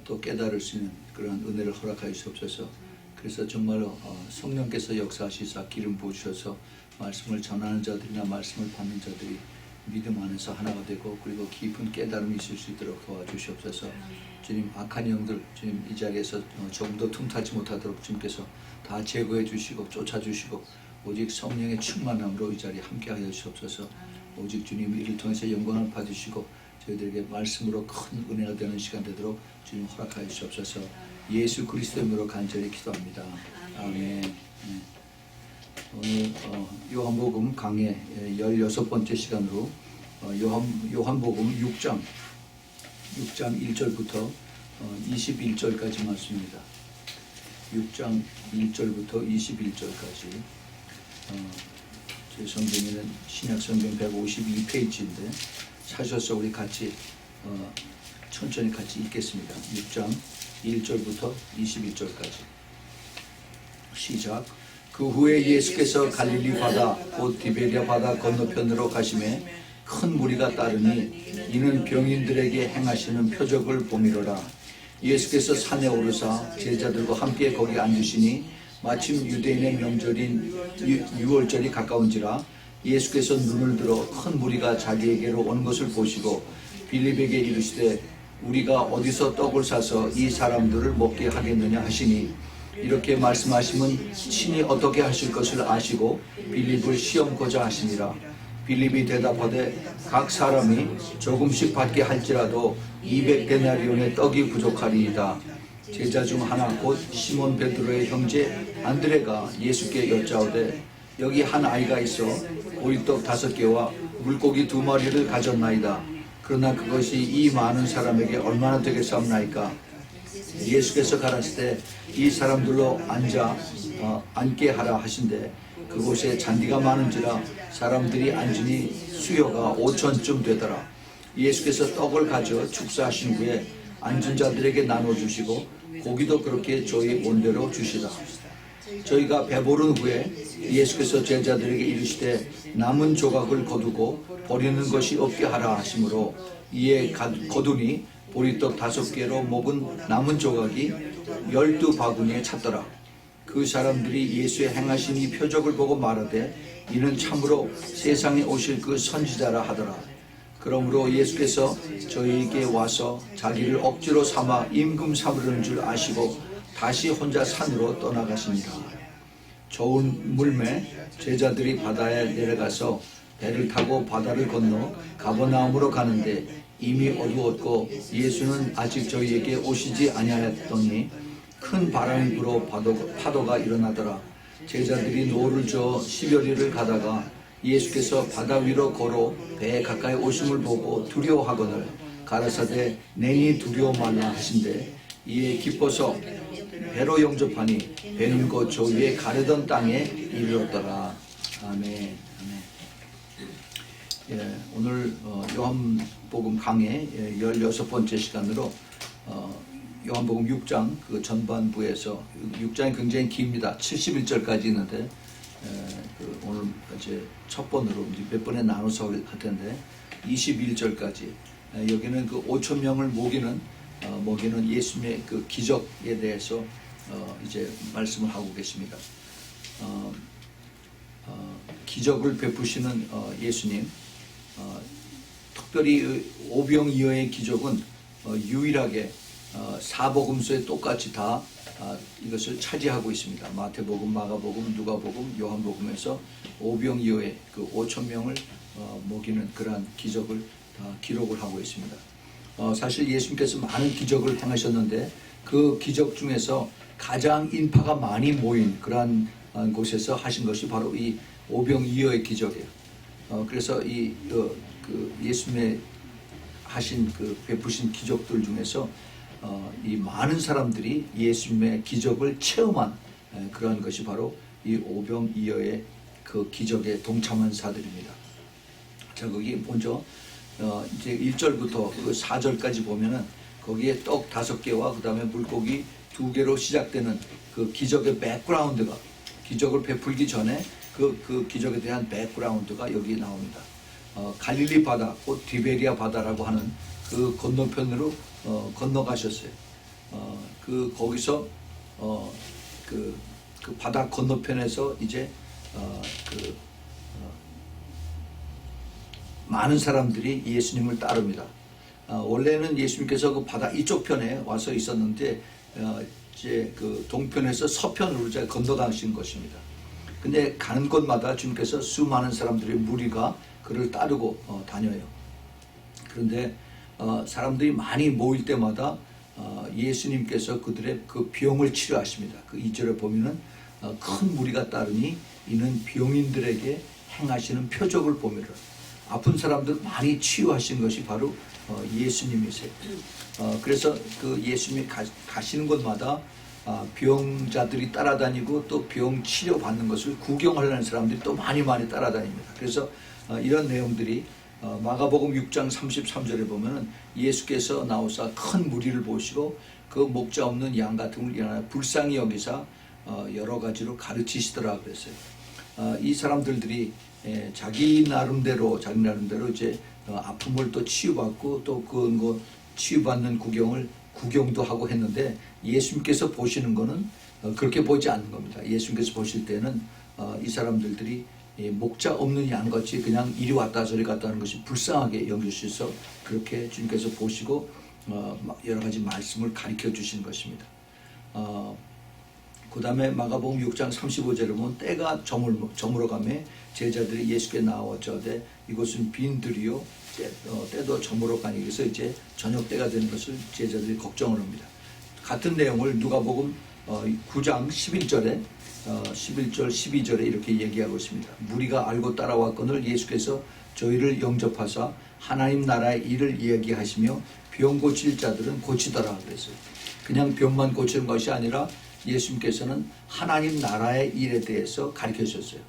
또 깨달을 수 있는 그런 은혜를 허락하여 주옵소서. 그래서 정말로 성령께서 역사하시사 기름 부으셔서 말씀을 전하는 자들이나 말씀을 받는 자들이 믿음 안에서 하나가 되고 그리고 깊은 깨달음이 있을 수 있도록 도와주시옵소서. 주님, 악한 영들 주님 이 자리에서 조금 더 틈타지 못하도록 주님께서 다 제거해 주시고 쫓아주시고 오직 성령의 충만함으로 이 자리에 함께하여 주시옵소서. 오직 주님 이를 통해서 영광을 받으시고 저희들에게 말씀으로 큰 은혜가 되는 시간 되도록 주님 허락하여 주시옵소서. 예수 그리스도의 이름으로 간절히 기도합니다. 아멘. 네. 오늘 요한복음 강의 16번째 시간으로 요한복음 6장 1절부터 21절까지 말씀입니다. 6장 1절부터 21절까지 제 성경에는 신약성경 152페이지인데 찾아서 우리 같이 천천히 같이 읽겠습니다. 6장 1절부터 21절까지 시작. 그 후에 예수께서 갈릴리 바다 곧 디베랴 바다 건너편으로 가시매 큰 무리가 따르니 이는 병인들에게 행하시는 표적을 보미로라. 예수께서 산에 오르사 제자들과 함께 거기 앉으시니 마침 유대인의 명절인 유월절이 가까운지라. 예수께서 눈을 들어 큰 무리가 자기에게로 오는 것을 보시고 빌립에게 이르시되 우리가 어디서 떡을 사서 이 사람들을 먹게 하겠느냐 하시니 이렇게 말씀하시면 친히 어떻게 하실 것을 아시고 빌립을 시험고자 하시니라. 빌립이 대답하되 각 사람이 조금씩 받게 할지라도 200데나리온의 떡이 부족하리이다. 제자 중 하나 곧 시몬 베드로의 형제 안드레가 예수께 여짜오되 여기 한 아이가 있어 보리떡 5개와 물고기 2마리를 가졌나이다. 그러나 그것이 이 많은 사람에게 얼마나 되겠사옵나이까. 예수께서 가라사대 이 사람들로 앉게 하라 하신대 그곳에 잔디가 많은지라 사람들이 앉으니 수요가 5천쯤 되더라. 예수께서 떡을 가져 축사하신 후에 앉은 자들에게 나눠주시고 고기도 그렇게 저희 온대로 주시다. 저희가 배부른 후에 예수께서 제자들에게 이르시되 남은 조각을 거두고 버리는 것이 없게 하라 하시므로 이에 거두니 보리떡 5개로 먹은 남은 조각이 12바구니에 찼더라. 그 사람들이 예수의 행하신 이 표적을 보고 말하되 이는 참으로 세상에 오실 그 선지자라 하더라. 그러므로 예수께서 저희에게 와서 자기를 억지로 삼아 임금 삼으려는 줄 아시고 다시 혼자 산으로 떠나가시니라. 좋은 물매 제자들이 바다에 내려가서 배를 타고 바다를 건너 가버나움으로 가는데 이미 어두웠고 예수는 아직 저희에게 오시지 아니하였더니 큰 바람이 불어 파도가 일어나더라. 제자들이 노를 저어 10여리를 가다가 예수께서 바다 위로 걸어 배에 가까이 오심을 보고 두려워하거늘 가라사대 내니 두려워 말라 하신대 이에 기뻐서 배로 영접하니 배는 곧 저 위에 가려던 땅에 이르렀더라. 아멘. 예, 오늘 요한복음 강의 16번째 시간으로 요한복음 6장 그 전반부에서 6장이 굉장히 깁니다. 71절까지 있는데 오늘 이제 첫 번으로 몇 번에 나눠서 할 텐데 21절까지 여기는 그 5천 명을 먹이는 예수님의 그 기적에 대해서 이제 말씀을 하고 계십니다. 기적을 베푸시는 예수님, 특별히 오병이어의 기적은 유일하게 사복음서에 똑같이 다 이것을 차지하고 있습니다. 마태복음, 마가복음, 누가복음, 요한복음에서 오병이어의 그 5천 명을 먹이는 그러한 기적을 다 기록을 하고 있습니다. 사실 예수님께서 많은 기적을 행하셨는데 그 기적 중에서 가장 인파가 많이 모인 그러한 곳에서 하신 것이 바로 이 오병이어의 기적이에요. 그래서 그 예수님의 하신 그 베푸신 기적들 중에서 이 많은 사람들이 예수님의 기적을 체험한 그러한 것이 바로 이 오병이어의 그 기적에 동참한 사들입니다. 자, 거기 먼저 이제 1절부터 그 4절까지 보면은 거기에 떡 5개와 그 다음에 물고기 2개로 시작되는 그 기적의 백그라운드가 기적을 베풀기 전에 그 기적에 대한 백그라운드가 여기 나옵니다. 갈릴리 바다, 곧 디베리아 바다라고 하는 그 건너편으로 건너가셨어요. 거기서 그 바다 건너편에서 이제 많은 사람들이 예수님을 따릅니다. 원래는 예수님께서 그 바다 이쪽 편에 와서 있었는데 이제 그 동편에서 서편으로 이제 건너가신 것입니다. 근데 가는 곳마다 주님께서 수많은 사람들의 무리가 그를 따르고 다녀요. 그런데 사람들이 많이 모일 때마다 예수님께서 그들의 그 병을 치료하십니다. 그 2절에 보면은 큰 무리가 따르니 이는 병인들에게 행하시는 표적을 보미라. 아픈 사람들 많이 치유하신 것이 바로 예수님이세요. 그래서 그 예수님이 가시는 곳마다 병자들이 따라다니고 또 병 치료받는 것을 구경하려는 사람들이 또 많이 따라다닙니다. 그래서 이런 내용들이 마가복음 6장 33절에 보면은 예수께서 나오사 큰 무리를 보시고 그 목자 없는 양 같은 걸 일어나 불쌍히 여기사 여러 가지로 가르치시더라 그랬어요. 이 사람들이 자기 나름대로 이제 아픔을 또 치유받고 또 그 치유받는 구경도 하고 했는데 예수님께서 보시는 거는 그렇게 보지 않는 겁니다. 예수님께서 보실 때는 이 사람들이 목자 없는 양같이 그냥 이리 왔다 저리 갔다 하는 것이 불쌍하게 여기셔서 그렇게 주님께서 보시고 여러 가지 말씀을 가르쳐 주신 것입니다. 그 다음에 마가복음 6장 35절에 보면 때가 저물어가매 제자들이 예수께 나와 저되 이곳은 빈들이요 때도 저물어가니 그래서 이제 저녁 때가 되는 것을 제자들이 걱정을 합니다. 같은 내용을 누가복음 9장 11절에 11절 12절에 이렇게 얘기하고 있습니다. 무리가 알고 따라왔거늘 예수께서 저희를 영접하사 하나님 나라의 일을 이야기하시며 병 고칠 자들은 고치더라 그랬어요. 그냥 병만 고치는 것이 아니라 예수님께서는 하나님 나라의 일에 대해서 가르쳐 주셨어요.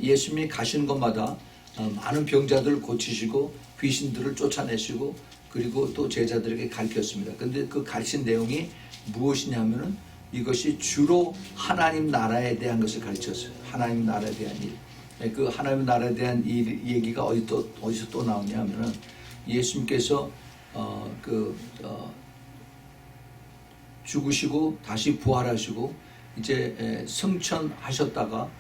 예수님이 가시는 곳마다 많은 병자들을 고치시고 귀신들을 쫓아내시고 그리고 또 제자들에게 가르쳤습니다. 그런데 그 가르친 내용이 무엇이냐면은 이것이 주로 하나님 나라에 대한 것을 가르쳤어요. 하나님 나라에 대한 일. 그 하나님 나라에 대한 일 얘기가 어디서 또 나오냐면은 예수님께서 죽으시고 다시 부활하시고 이제 승천하셨다가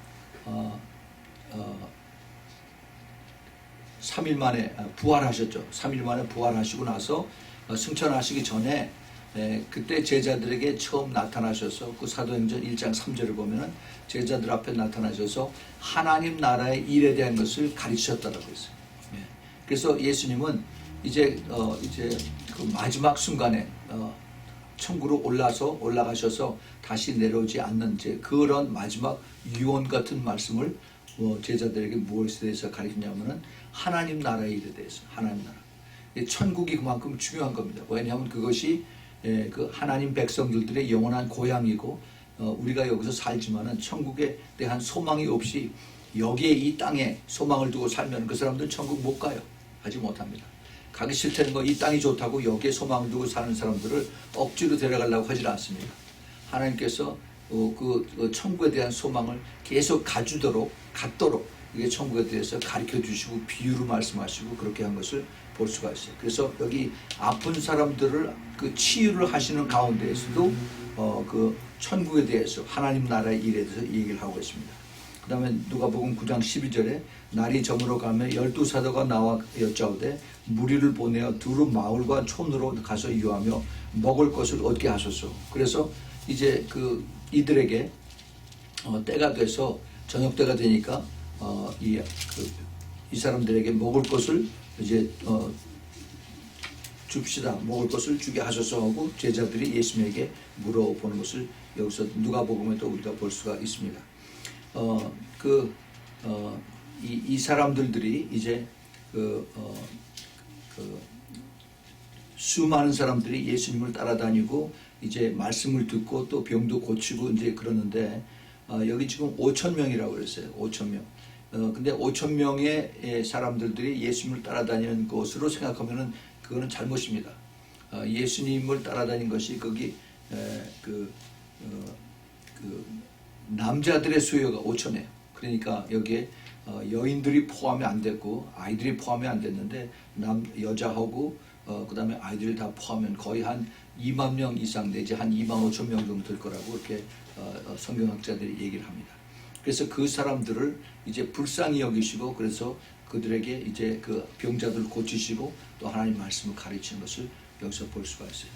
3일 만에 부활하셨죠. 3일 만에 부활하시고 나서 승천하시기 전에 그때 제자들에게 처음 나타나셔서 그 사도행전 1장 3절을 보면은 제자들 앞에 나타나셔서 하나님 나라의 일에 대한 것을 가르치셨다고 했어요. 그래서 예수님은 이제 그 마지막 순간에 천국으로 올라가셔서 다시 내려오지 않는 이제 그런 마지막 유언 같은 말씀을 제자들에게 무엇에 대해서 가르치냐면은 하나님 나라의 일에 대해서 하나님 나라. 천국이 그만큼 중요한 겁니다. 왜냐하면 그것이 그 하나님 백성들의 영원한 고향이고 우리가 여기서 살지만은 천국에 대한 소망이 없이 여기에 이 땅에 소망을 두고 살면 그 사람들은 천국 못 가요. 가지 못합니다. 가기 싫다는 거 이 땅이 좋다고 여기에 소망을 두고 사는 사람들을 억지로 데려가려고 하지 않습니다. 하나님께서 그 천국에 대한 소망을 계속 갖도록 이게 천국에 대해서 가르쳐 주시고 비유로 말씀하시고 그렇게 한 것을 볼 수가 있어요. 그래서 여기 아픈 사람들을 그 치유를 하시는 가운데에서도 그 천국에 대해서 하나님 나라의 일에 대해서 얘기를 하고 있습니다. 그 다음에 누가복음 9장 12절에 날이 저물어 가면 12사도가 나와 여짜오되 무리를 보내어 두루 마을과 촌으로 가서 유하며 먹을 것을 얻게 하소서. 그래서 이제 그 이들에게 때가 돼서 저녁 때가 되니까 이 사람들에게 먹을 것을 이제 줍시다. 먹을 것을 주게 하소서 하고 제자들이 예수님에게 물어보는 것을 여기서 누가복음에도 우리가 볼 수가 있습니다. 이 사람들이 이제 수많은 사람들이 예수님을 따라다니고 이제 말씀을 듣고 또 병도 고치고 이제 그러는데 여기 지금 5,000명이라고 그랬어요. 5,000명. 근데 5,000명의 사람들이 예수님을 따라다니는 것으로 생각하면은 그거는 잘못입니다. 예수님을 따라다닌 것이 거기 남자들의 수요가 5,000이에요. 그러니까 여기에 여인들이 포함이 안 됐고 아이들이 포함이 안 됐는데 여자하고 그 다음에 아이들을 다 포함하면 거의 한 2만 명 이상 내지 한 2만 5천 명 정도 될 거라고 이렇게 성경학자들이 얘기를 합니다. 그래서 그 사람들을 이제 불쌍히 여기시고 그래서 그들에게 이제 그 병자들을 고치시고 또 하나님 말씀을 가르치는 것을 여기서 볼 수가 있어요.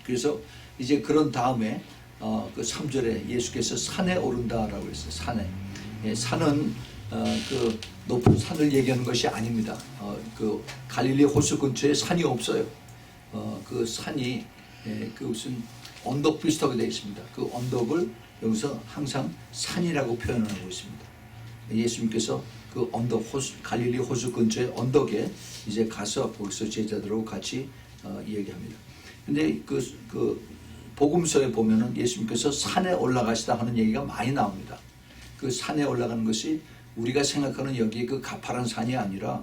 그래서 이제 그런 다음에 그 3절에 예수께서 산에 오른다라고 했어요. 산에. 예, 산은 그 높은 산을 얘기하는 것이 아닙니다. 그 갈릴리 호수 근처에 산이 없어요. 그 산이 그 무슨 언덕 비슷하게 되어 있습니다. 그 언덕을 여기서 항상 산이라고 표현하고 있습니다. 예수님께서 그 언덕 호수, 갈릴리 호수 근처의 언덕에 이제 가서 거기서 제자들하고 같이 이야기합니다. 근데 그 복음서에 보면은 예수님께서 산에 올라가시다 하는 얘기가 많이 나옵니다. 그 산에 올라가는 것이 우리가 생각하는 여기 그 가파른 산이 아니라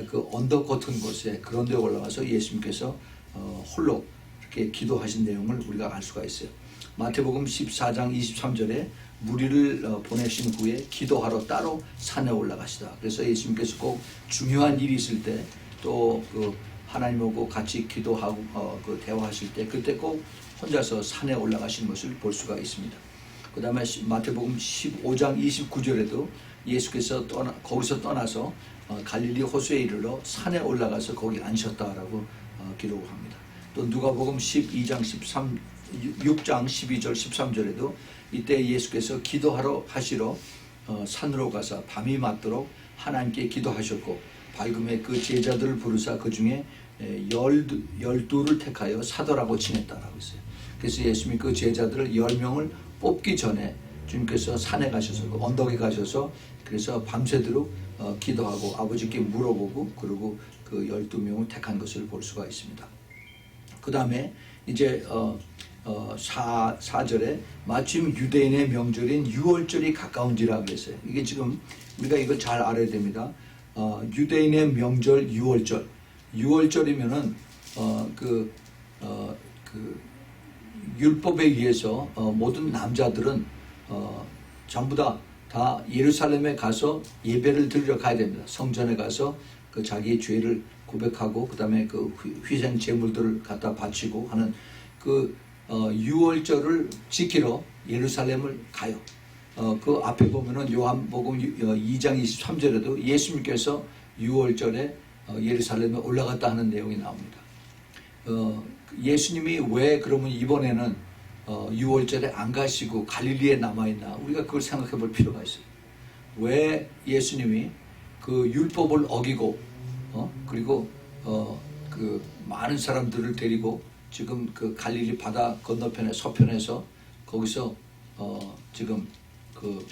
그 언덕 같은 곳에 그런 데 올라가서 예수님께서 홀로 이렇게 기도하신 내용을 우리가 알 수가 있어요. 마태복음 14장 23절에 무리를 보내신 후에 기도하러 따로 산에 올라가시다. 그래서 예수님께서 꼭 중요한 일이 있을 때 또 그 하나님하고 같이 기도하고 그 대화하실 때 그때 꼭 혼자서 산에 올라가신 것을 볼 수가 있습니다. 그 다음에 마태복음 15장 29절에도 예수께서 거기서 떠나서 갈릴리 호수에 이르러 산에 올라가서 거기 앉으셨다라고 기록을 합니다. 또 누가복음 12장 6장 12절 13절에도 이때 예수께서 기도하러 하시러 산으로 가서 밤이 맞도록 하나님께 기도하셨고 밝음에 그 제자들을 부르사 그 중에 12를 택하여 사도라고 칭했다라고 했어요. 그래서 예수님이 그 제자들을 10명을 뽑기 전에 주님께서 산에 가셔서 그 언덕에 가셔서 그래서 밤새도록 기도하고 아버지께 물어보고 그리고 그 12명을 택한 것을 볼 수가 있습니다. 그 다음에 이제 4절에 마침 유대인의 명절인 유월절이 가까운지라 그랬어요. 이게 지금 우리가 이걸 잘 알아야 됩니다. 유대인의 명절 유월절. 유월절이면은 그 율법에 의해서 모든 남자들은 전부 다 예루살렘에 가서 예배를 드리러 가야 됩니다. 성전에 가서 그 자기의 죄를 고백하고 그 다음에 그 희생 제물들을 갖다 바치고 하는 그 유월절을 지키러 예루살렘을 가요. 그 앞에 보면은 요한복음 2장 23절에도 예수님께서 유월절에 예루살렘에 올라갔다 하는 내용이 나옵니다. 예수님이 왜 그러면 이번에는 유월절에 안 가시고 갈릴리에 남아있나 우리가 그걸 생각해 볼 필요가 있어요. 왜 예수님이 그 율법을 어기고 그리고 그 많은 사람들을 데리고 지금 그 갈릴리 바다 건너편에 서편에서 거기서 지금 그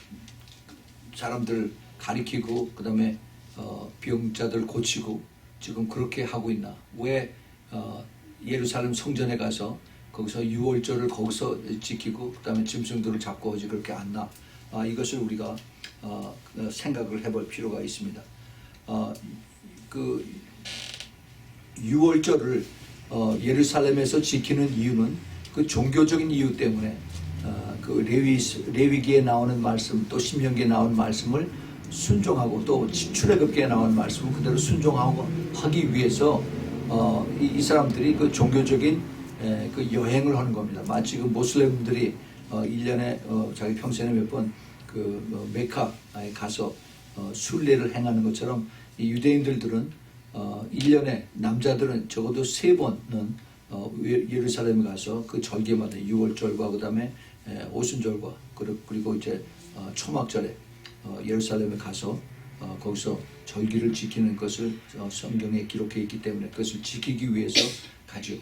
사람들 가리키고 그 다음에 병자들 고치고 지금 그렇게 하고 있나? 왜 예루살렘 성전에 가서 거기서 유월절을 거기서 지키고 그 다음에 짐승들을 잡고 오지 그렇게 않나? 이것을 우리가 생각을 해볼 필요가 있습니다. 그 유월절을 예루살렘에서 지키는 이유는 그 종교적인 이유 때문에 그 레위기에 나오는 말씀 또 신명기에 나오는 말씀을 순종하고 또 출애굽기에 나오는 말씀을 그대로 순종하고 하기 위해서 이 사람들이 그 종교적인 그 여행을 하는 겁니다. 마치 그 모슬렘들이 1년에 자기 평생에 몇 번 그 메카에 가서 순례를 행하는 것처럼 이 유대인들은 1년에 남자들은 적어도 3번은 예루살렘에 가서 그 절기마다 유월절과 그 다음에 오순절과 그리고 이제 초막절에 예루살렘에 가서 거기서 절기를 지키는 것을 성경에 기록해 있기 때문에 그것을 지키기 위해서 가죠.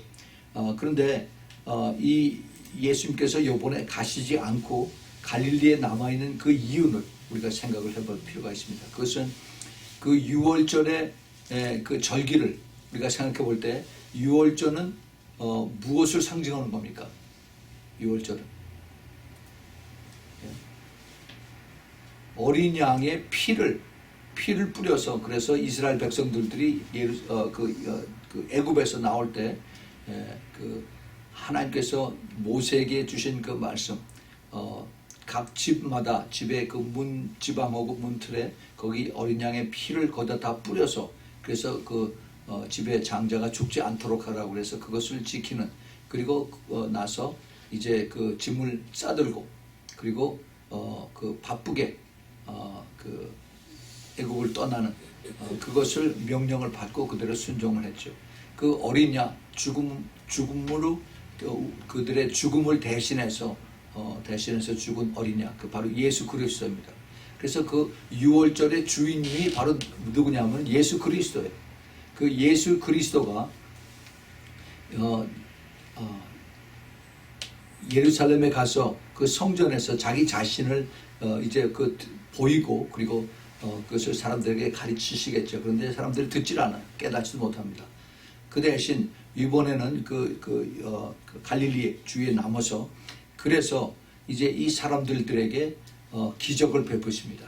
그런데 이 예수님께서 이번에 가시지 않고 갈릴리에 남아있는 그 이유를 우리가 생각을 해볼 필요가 있습니다. 그것은 그 유월절의 그 절기를 우리가 생각해 볼 때 유월절은 무엇을 상징하는 겁니까? 유월절은 어린 양의 피를 뿌려서 그래서 이스라엘 백성들이 그 애굽에서 나올 때 그 하나님께서 모세에게 주신 그 말씀 각 집마다 집에 그 문지방하고 문틀에 거기 어린 양의 피를 거기다 다 뿌려서 그래서 그 집의 장자가 죽지 않도록 하라고 그래서 그것을 지키는 그리고 나서 이제 그 짐을 싸들고 그리고 그 바쁘게 그 애국을 떠나는 그것을 명령을 받고 그대로 순종을 했죠. 그 어린 양 죽음으로 그들의 죽음을 대신해서 죽은 어린 양, 그 바로 예수 그리스도입니다. 그래서 그 유월절의 주인이 바로 누구냐면 예수 그리스도예요. 그 예수 그리스도가 예루살렘에 가서 그 성전에서 자기 자신을 이제 그 보이고 그리고 그것을 사람들에게 가르치시겠죠. 그런데 사람들이 듣질 않아요. 깨닫지도 못합니다. 그 대신 이번에는 그 갈릴리 주위에 남아서 그래서 이제 이 사람들에게 기적을 베푸십니다.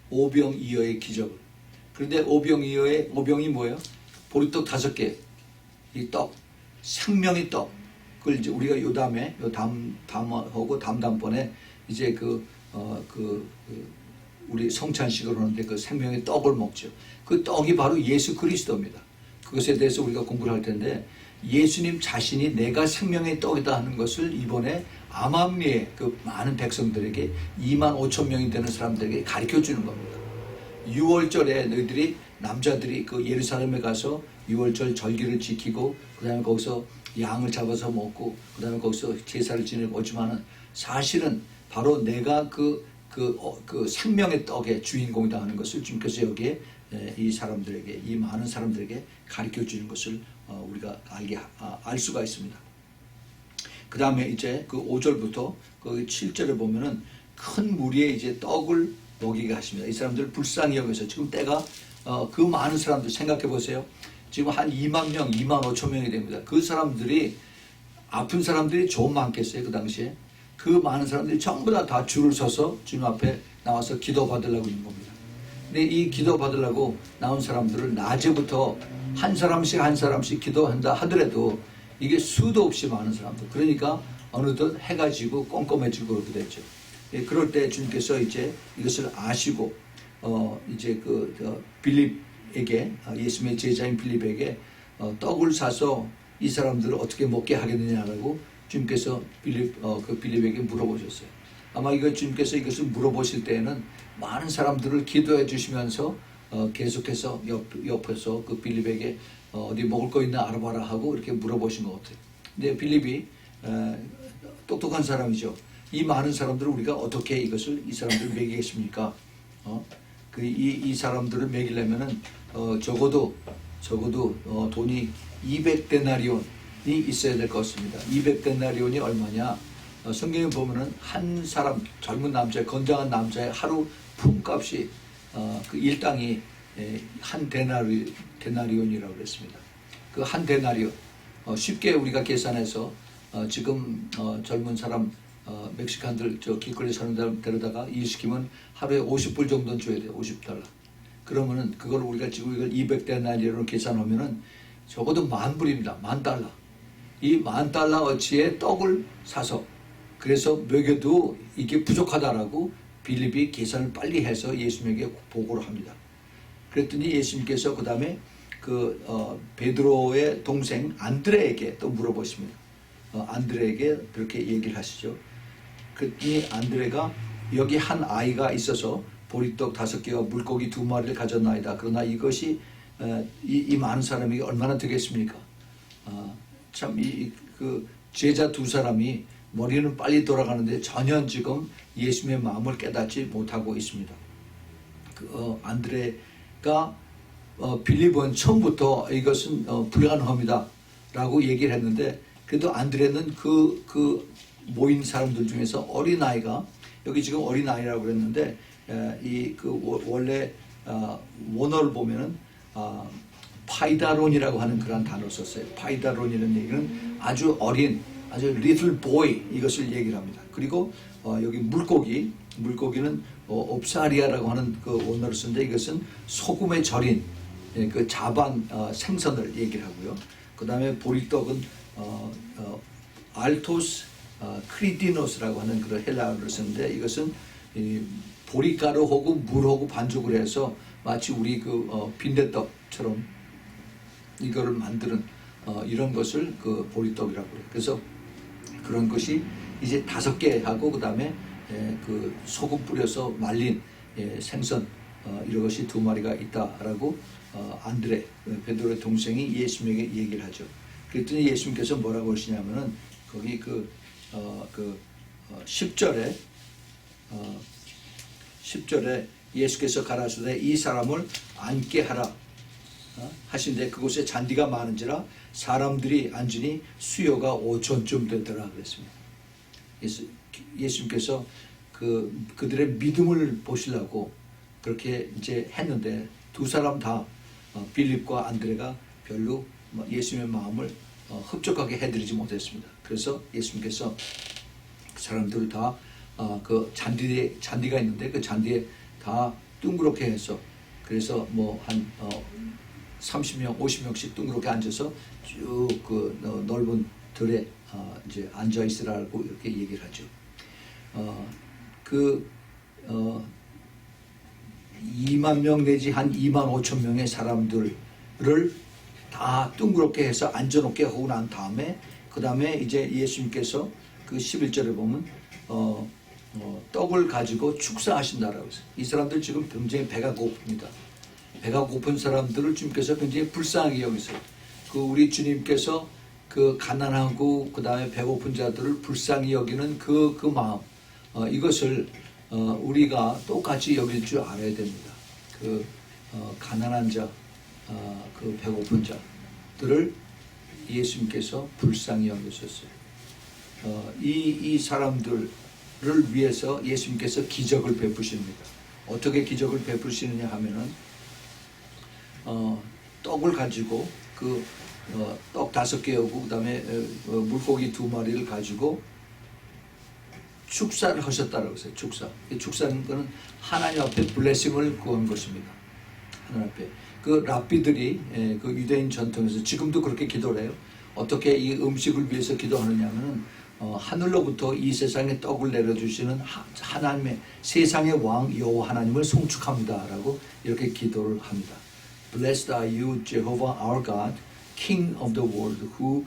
오병이어의 기적을. 그런데 오병이 뭐예요? 보리떡 5개, 이 떡, 생명의 떡을 이제 우리가 요 다음하고 다음번에 이제 우리 성찬식을 하는데 그 생명의 떡을 먹죠. 그 떡이 바로 예수 그리스도입니다. 그것에 대해서 우리가 공부를 할 텐데 예수님 자신이 내가 생명의 떡이다 하는 것을 이번에 암암리에 그 많은 백성들에게 25,000명이 되는 사람들에게 가르쳐 주는 겁니다. 6월절에 너희들이 남자들이 그 예루살렘에 가서 6월절 절기를 지키고 그 다음에 거기서 양을 잡아서 먹고 그 다음에 거기서 제사를 지내고 오지만은 사실은 바로 내가 그 생명의 떡의 주인공이다 하는 것을 주님께서 여기에 이 많은 사람들에게 가르쳐 주는 것을 우리가 알 수가 있습니다. 그 다음에 이제 그 5절부터 그 7절에 보면은 큰 무리에 이제 떡을 먹이게 하십니다. 이 사람들을 불쌍히 여겨서 지금 때가 그 많은 사람들 생각해 보세요. 지금 한 2만 명, 25,000명이 됩니다. 그 사람들이 아픈 사람들이 좀 많겠어요. 그 당시에 그 많은 사람들이 전부 다 줄을 서서 주님 앞에 나와서 기도 받으려고 있는 겁니다. 근데 이 기도 받으려고 나온 사람들을 낮에부터 한 사람씩 기도한다 하더라도 이게 수도 없이 많은 사람들. 그러니까 어느덧 해가 지고 껌껌해지고 그렇게 됐죠. 그럴 때 주님께서 이제 이것을 아시고 이제 빌립에게 예수님의 제자인 빌립에게 떡을 사서 이 사람들을 어떻게 먹게 하겠느냐라고 주님께서 빌립에게 물어보셨어요. 아마 주님께서 이것을 물어보실 때에는 많은 사람들을 기도해 주시면서 계속해서 옆에서 그 빌립에게 어디 먹을 거 있나 알아봐라 하고 이렇게 물어보신 것 같아요. 근데 빌립이 똑똑한 사람이죠. 이 많은 사람들을 우리가 어떻게 이 사람들을 먹이겠습니까? 이 사람들을 먹이려면은 적어도 돈이 200데나리온이 있어야 될 것 같습니다. 200데나리온이 얼마냐? 성경에 보면은 한 사람 젊은 남자, 건장한 남자의 하루 품값이 그 일당이 한 데나리온이라고 그랬습니다. 그 한 데나리온 쉽게 우리가 계산해서 지금 젊은 사람 멕시칸들 길거리 사는 사람 데려다가 일시키면 하루에 50불 정도는 줘야 돼요. 50달러. 그러면은 그걸 우리가 지금 이걸 200데나리온으로 계산하면은 적어도 10,000불입니다. 10,000달러. 이 10,000달러어치의 떡을 사서 그래서 먹여도 이게 부족하다라고 빌립이 계산을 빨리 해서 예수님에게 보고를 합니다. 그랬더니 예수님께서 그 다음에 베드로의 동생 안드레에게 또 물어보십니다. 안드레에게 그렇게 얘기를 하시죠. 그랬더니 안드레가 여기 한 아이가 있어서 보리떡 5개와 물고기 2마리를 가졌나이다. 그러나 이것이 이 많은 사람이 얼마나 되겠습니까? 참 그 제자 2사람이 머리는 빨리 돌아가는데 전혀 지금 예수님의 마음을 깨닫지 못하고 있습니다. 안드레가 빌립은 처음부터 이것은 불가능합니다 라고 얘기를 했는데 그래도 안드레는 그 모인 사람들 중에서 어린아이가 여기 지금 어린아이라고 그랬는데 원래 원어를 보면은 파이다론이라고 하는 그런 단어를 썼어요. 파이다론이라는 얘기는 아주 어린 아주 little boy 이것을 얘기를 합니다. 그리고 여기 물고기는 옵사리아라고 하는 그 원어를 쓰는데 이것은 소금에 절인 그 자반 생선을 얘기를 하고요. 그 다음에 보리떡은 알토스 크리디노스라고 하는 그런 헬라어를 쓰는데 이것은 보리가루하고 물하고 반죽을 해서 마치 우리 빈대떡처럼 이거를 만드는 이런 것을 그 보리떡이라고 그래요. 그래서 그런 것이 이제 5개 하고 그다음에 그 소금 뿌려서 말린 생선 이런 것이 2마리가 있다라고 안드레 베드로의 동생이 예수님에게 얘기를 하죠. 그랬더니 예수님께서 뭐라고 하시냐면은 거기 10절에 예수께서 가라사대 이 사람을 앉게 하라 하신데 그곳에 잔디가 많은지라 사람들이 앉으니 수요가 5천쯤 되더라 그랬습니다. 예수님께서 그들의 믿음을 보시려고 그렇게 이제 했는데 2사람 다 빌립과 안드레가 별로 예수님의 마음을 흡족하게 해드리지 못했습니다. 그래서 예수님께서 그 사람들을 다 그 잔디가 있는데 그 잔디에 다 둥그렇게 해서 그래서 뭐 한 30명, 50명씩 둥그렇게 앉아서 쭉 그 넓은 들에 이제 앉아 있으라고 이렇게 얘기를 하죠. 2만 명 내지 한 2만 5천 명의 사람들을 다 둥그렇게 해서 앉아놓게 하고 난 다음에 그 다음에 이제 예수님께서 그 11절에 보면 떡을 가지고 축사하신다라고 했어요. 이 사람들 지금 굉장히 배가 고픕니다. 배가 고픈 사람들을 주님께서 굉장히 불쌍하게 여기세요. 그 우리 주님께서 그 가난하고 그 다음에 배고픈 자들을 불쌍히 여기는 그 마음 이것을 우리가 똑같이 여길 줄 알아야 됩니다. 그 가난한 자, 그 배고픈 자들을 예수님께서 불쌍히 여기셨어요. 이 사람들을 위해서 예수님께서 기적을 베푸십니다. 어떻게 기적을 베푸시느냐 하면은 떡을 가지고 떡 5개하고 그 다음에 물고기 2마리를 가지고 축사를 하셨다라고 했어요. 축사는 거는 하나님 앞에 블레싱을 구한 것입니다. 하나님 앞에 그 랍비들이 그 유대인 전통에서 지금도 그렇게 기도를 해요. 어떻게 이 음식을 위해서 기도하느냐면은 하늘로부터 이 세상에 떡을 내려주시는 하나님의 세상의 왕 여호와 하나님을 송축합니다라고 이렇게 기도를 합니다. Blessed are you, Jehovah our God, King of the world, who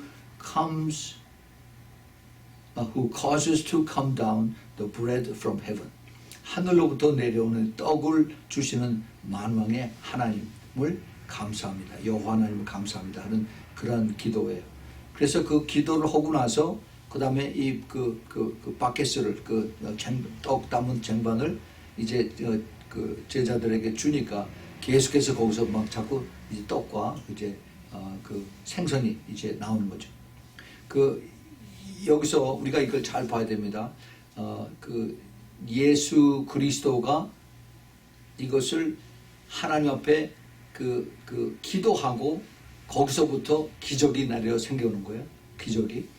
causes to come down the bread from heaven. 하늘로부터 내려오는 떡을 주시는 만왕의 하나님을 감사합니다. 여호와 하나님을 감사합니다 하는 그런 기도예요. 그래서 그 기도를 하고 나서 그 다음에 이 바켓을 떡 담은 쟁반을 이제 그 제자들에게 주니까 계속해서 거기서 막 자꾸 이제 떡과 이제 그 생선이 이제 나오는 거죠. 여기서 우리가 이걸 잘 봐야 됩니다. 그 예수 그리스도가 이것을 하나님 앞에 기도하고 거기서부터 기적이 내려 생겨오는 거예요. 기적이.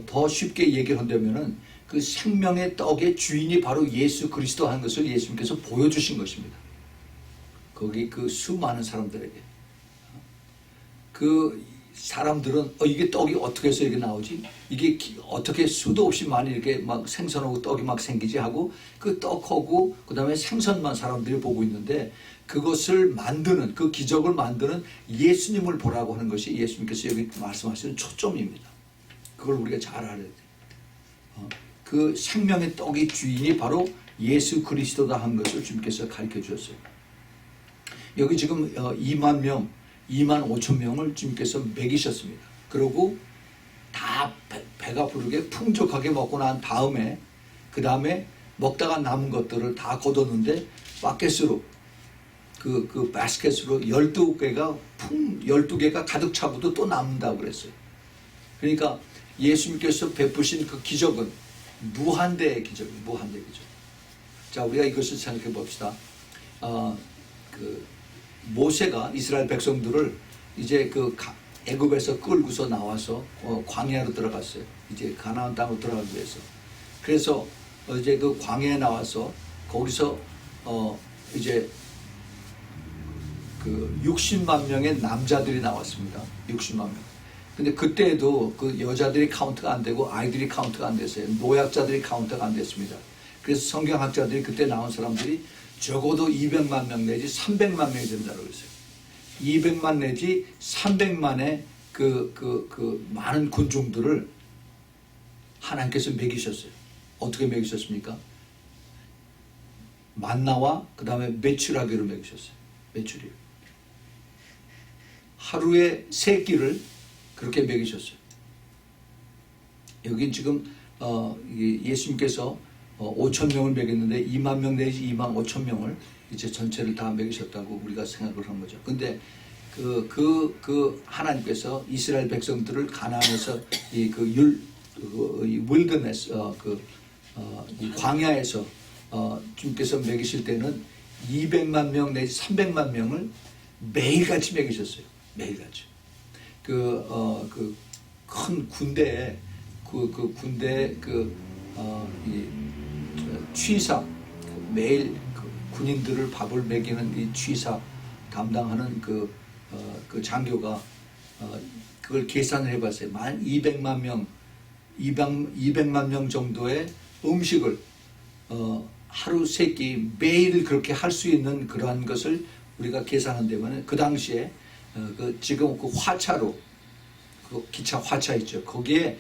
더 쉽게 얘기를 한다면은 그 생명의 떡의 주인이 바로 예수 그리스도 하는 것을 예수님께서 보여주신 것입니다. 거기 그 수많은 사람들에게. 그 사람들은 이게 떡이 어떻게 해서 이렇게 나오지? 이게 어떻게 수도 없이 많이 이렇게 막 생선하고 떡이 막 생기지 하고 그 떡하고 그 다음에 생선만 사람들이 보고 있는데 그것을 만드는 그 기적을 만드는 예수님을 보라고 하는 것이 예수님께서 여기 말씀하시는 초점입니다. 그걸 우리가 잘 알아야 돼요. 그 생명의 떡의 주인이 바로 예수 그리스도다 한 것을 주님께서 가르쳐 주셨어요. 여기 지금 2만 명, 2만 5천 명을 주님께서 먹이셨습니다. 그리고 다 배가 부르게 풍족하게 먹고 난 다음에 그 다음에 먹다가 남은 것들을 다 걷었는데 바켓으로 그 바스켓으로 12개가 가득 차고도 또 남는다고 그랬어요. 그러니까 예수님께서 베푸신 그 기적은 무한대의 기적이에요. 무한대의 기적. 자, 우리가 이것을 생각해 봅시다. 모세가 이스라엘 백성들을 이제 애굽에서 끌고서 나와서 광야로 들어갔어요. 이제 가나안 땅으로 들어가기 위해서. 그래서 이제 그 광야에 나와서 거기서 이제 60만 명의 남자들이 나왔습니다. 60만 명. 근데 그때에도 그 여자들이 카운트가 안 되고 아이들이 카운트가 안 됐어요. 노약자들이 카운트가 안 됐습니다. 그래서 성경학자들이 그때 나온 사람들이 적어도 200만 명 내지 300만 명이 된다고 했어요. 200만 내지 300만의 그 많은 군중들을 하나님께서 먹이셨어요. 어떻게 먹이셨습니까? 만나와 그 다음에 메추라기로 먹이셨어요. 메추리. 하루에 3끼를 그렇게 먹이셨어요. 여긴 지금 예수님께서 5천 명을 먹였는데 2만 명 내지 2만 5천 명을 이제 전체를 다 먹이셨다고 우리가 생각을 한 거죠. 근데 그 하나님께서 이스라엘 백성들을 가나안에서 이 윌더네스 이 광야에서 주님께서 먹이실 때는 200만 명 내지 300만 명을 매일같이 먹이셨어요. 매일같이. 큰 군대에 군대 취사 매일 군인들을 밥을 먹이는 이 취사 담당하는 그 장교가 그걸 계산을 해봤어요. 만 200만 명 정도의 음식을 하루 3끼 매일 그렇게 할 수 있는 그러한 것을 우리가 계산한다면 그 당시에 지금 그 화차로 그 기차 화차 있죠. 거기에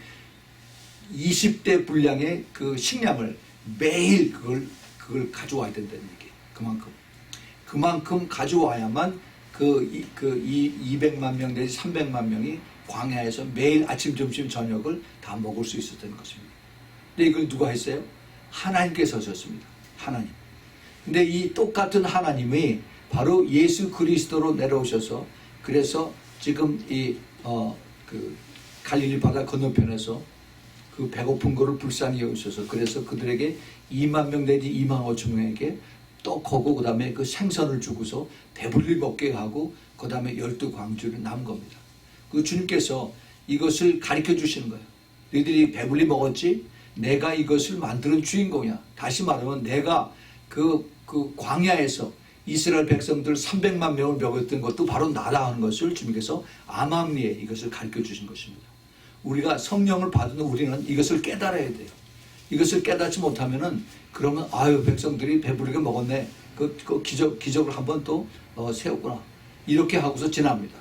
20대 분량의 그 식량을 매일 그걸 가져와야 된다는 얘기예요. 그만큼 가져와야만 그 200만 명 내지 300만 명이 광야에서 매일 아침, 점심, 저녁을 다 먹을 수 있었던 것입니다. 근데 이걸 누가 했어요? 하나님께서 하셨습니다. 하나님. 근데 이 똑같은 하나님이 바로 예수 그리스도로 내려오셔서 그래서 지금 갈릴리 바다 건너편에서 그 배고픈 거를 불쌍히 여기셔서 그래서 그들에게 2만 명 내지 2만 5천 명에게 떡하고 그 다음에 그 생선을 주고서 배불리 먹게 하고 그 다음에 12광주를 남은 겁니다. 그 주님께서 이것을 가르쳐 주시는 거예요. 너희들이 배불리 먹었지? 내가 이것을 만드는 주인공이야. 다시 말하면 내가 그 광야에서 이스라엘 백성들 300만 명을 먹였던 것도 바로 나다 하는 것을 주님께서 암암리에 이것을 가르쳐 주신 것입니다. 우리가 성령을 받은 우리는 이것을 깨달아야 돼요. 이것을 깨닫지 못하면은 그러면 백성들이 배부르게 먹었네. 그 기적을 한번 또 세웠구나. 이렇게 하고서 지납니다.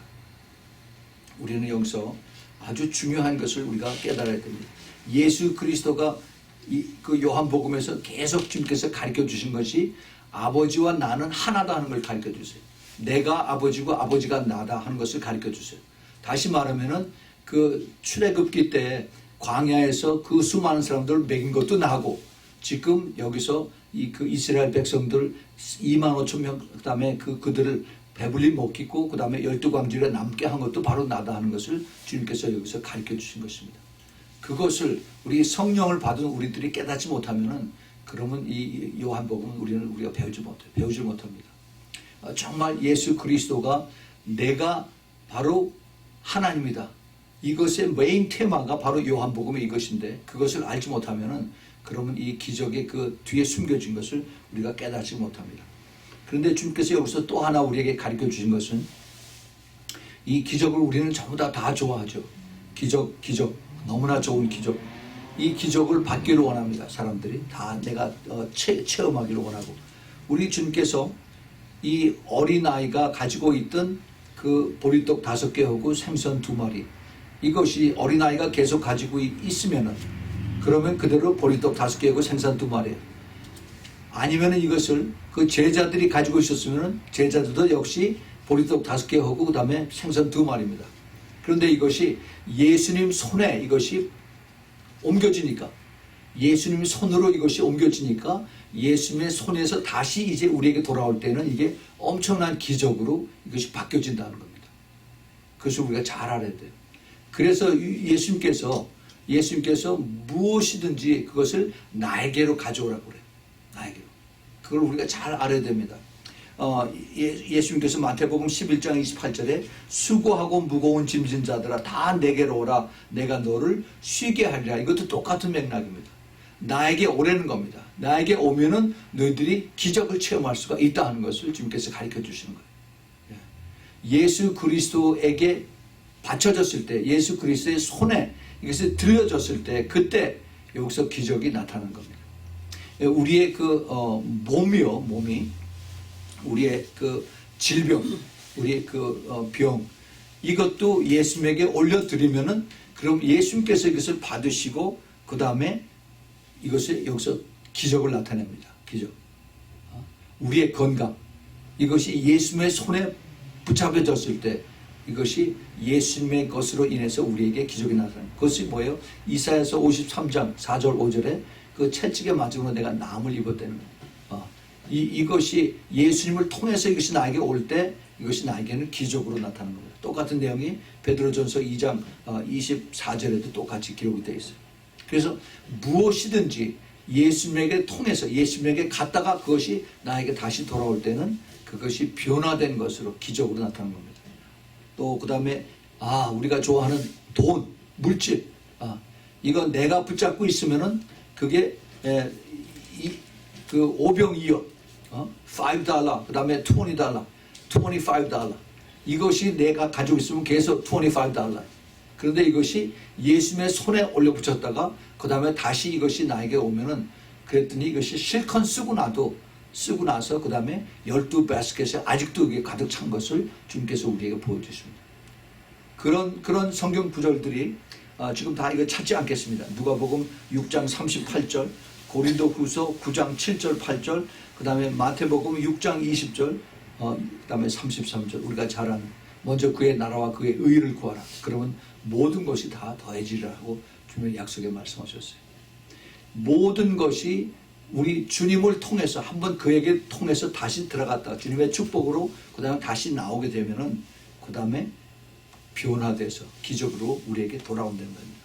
우리는 여기서 아주 중요한 것을 우리가 깨달아야 됩니다. 예수 그리스도가 그 요한복음에서 계속 주님께서 가르쳐 주신 것이 아버지와 나는 하나다 하는 걸 가르쳐 주세요. 내가 아버지고 아버지가 나다 하는 것을 가르쳐 주세요. 다시 말하면은 그 출애굽기 때 광야에서 그 수많은 사람들을 먹인 것도 나고 지금 여기서 그 이스라엘 백성들 2만 5천 명 그다음에 그들을 배불리 먹이고 그다음에 12광주를 남게 한 것도 바로 나다 하는 것을 주님께서 여기서 가르쳐 주신 것입니다. 그것을 우리 성령을 받은 우리들이 깨닫지 못하면은 그러면 이 요한복음은 우리가 배우지 못합니다. 정말 예수 그리스도가 내가 바로 하나님이다. 이것의 메인 테마가 바로 요한복음의 이것인데 그것을 알지 못하면은 그러면 이 기적의 그 뒤에 숨겨진 것을 우리가 깨닫지 못합니다. 그런데 주님께서 여기서 또 하나 우리에게 가르쳐 주신 것은 이 기적을 우리는 전부 다 좋아하죠. 기적 너무나 좋은 기적. 이 기적을 받기를 원합니다. 사람들이 다 내가 체험하기를 원하고 우리 주님께서 이 어린아이가 가지고 있던 그 보리떡 5개하고 생선 2마리 이것이 어린아이가 계속 가지고 있으면은 그러면 그대로 보리떡 5개하고 생선 2마리 아니면은 이것을 그 제자들이 가지고 있었으면은 제자들도 역시 보리떡 5개하고 그 다음에 생선 2마리입니다. 그런데 이것이 예수님 손에 이것이 옮겨지니까 예수님 손으로 이것이 옮겨지니까 예수님의 손에서 다시 이제 우리에게 돌아올 때는 이게 엄청난 기적으로 이것이 바뀌어진다는 겁니다. 그것을 우리가 잘 알아야 돼요. 그래서 예수님께서 무엇이든지 그것을 나에게로 가져오라고 그래요. 나에게로. 그걸 우리가 잘 알아야 됩니다. 예수님께서 마태복음 11장 28절에 수고하고 무거운 짐진 자들아 다 내게로 오라 내가 너를 쉬게 하리라. 이것도 똑같은 맥락입니다. 나에게 오라는 겁니다. 나에게 오면은 너희들이 기적을 체험할 수가 있다는 것을 주님께서 가르쳐 주시는 거예요. 예수 그리스도에게 바쳐졌을 때 예수 그리스도의 손에 이것이 들려졌을 때 그때 여기서 기적이 나타나는 겁니다. 우리의 그 몸이 우리의 그 질병, 우리의 그 병, 이것도 예수님에게 올려드리면은 그럼 예수님께서 이것을 받으시고 그 다음에 이것을 여기서 기적을 나타냅니다. 기적. 우리의 건강. 이것이 예수님의 손에 붙잡혀졌을 때 이것이 예수님의 것으로 인해서 우리에게 기적이 나타납니다. 그것이 뭐예요? 이사야서 53장 4절 5절에 그 채찍에 맞으므로 내가 남을 입었다는 거예요. 이것이 예수님을 통해서 이것이 나에게 올 때 이것이 나에게는 기적으로 나타나는 겁니다. 똑같은 내용이 베드로전서 2장 24절에도 똑같이 기록이 되어 있어요. 그래서 무엇이든지 예수님에게 통해서 예수님에게 갔다가 그것이 나에게 다시 돌아올 때는 그것이 변화된 것으로 기적으로 나타나는 겁니다. 또 그 다음에 우리가 좋아하는 돈, 물질, 이거 내가 붙잡고 있으면은 그게 그 오병이어, $5, 그 다음에 $20, $25. 이것이 내가 가지고 있으면 계속 $25. 그런데 이것이 예수님의 손에 올려 붙였다가 그 다음에 다시 이것이 나에게 오면은 그랬더니 이것이 실컷 쓰고 나서 그 다음에 12바스켓에 아직도 이게 가득 찬 것을 주님께서 우리에게 보여주십니다. 그런 성경 구절들이 지금 다 이거 찾지 않겠습니다. 누가복음 6장 38절, 고린도후서 9장 7절 8절, 그 다음에 마태복음 6장 20절, 그 다음에 33절 우리가 잘 아는 먼저 그의 나라와 그의 의를 구하라. 그러면 모든 것이 다 더해지리라고 주님의 약속에 말씀하셨어요. 모든 것이 우리 주님을 통해서 한번 그에게 통해서 다시 들어갔다가 주님의 축복으로 그 다음에 다시 나오게 되면은 그 다음에 변화돼서 기적으로 우리에게 돌아온다는 겁니다.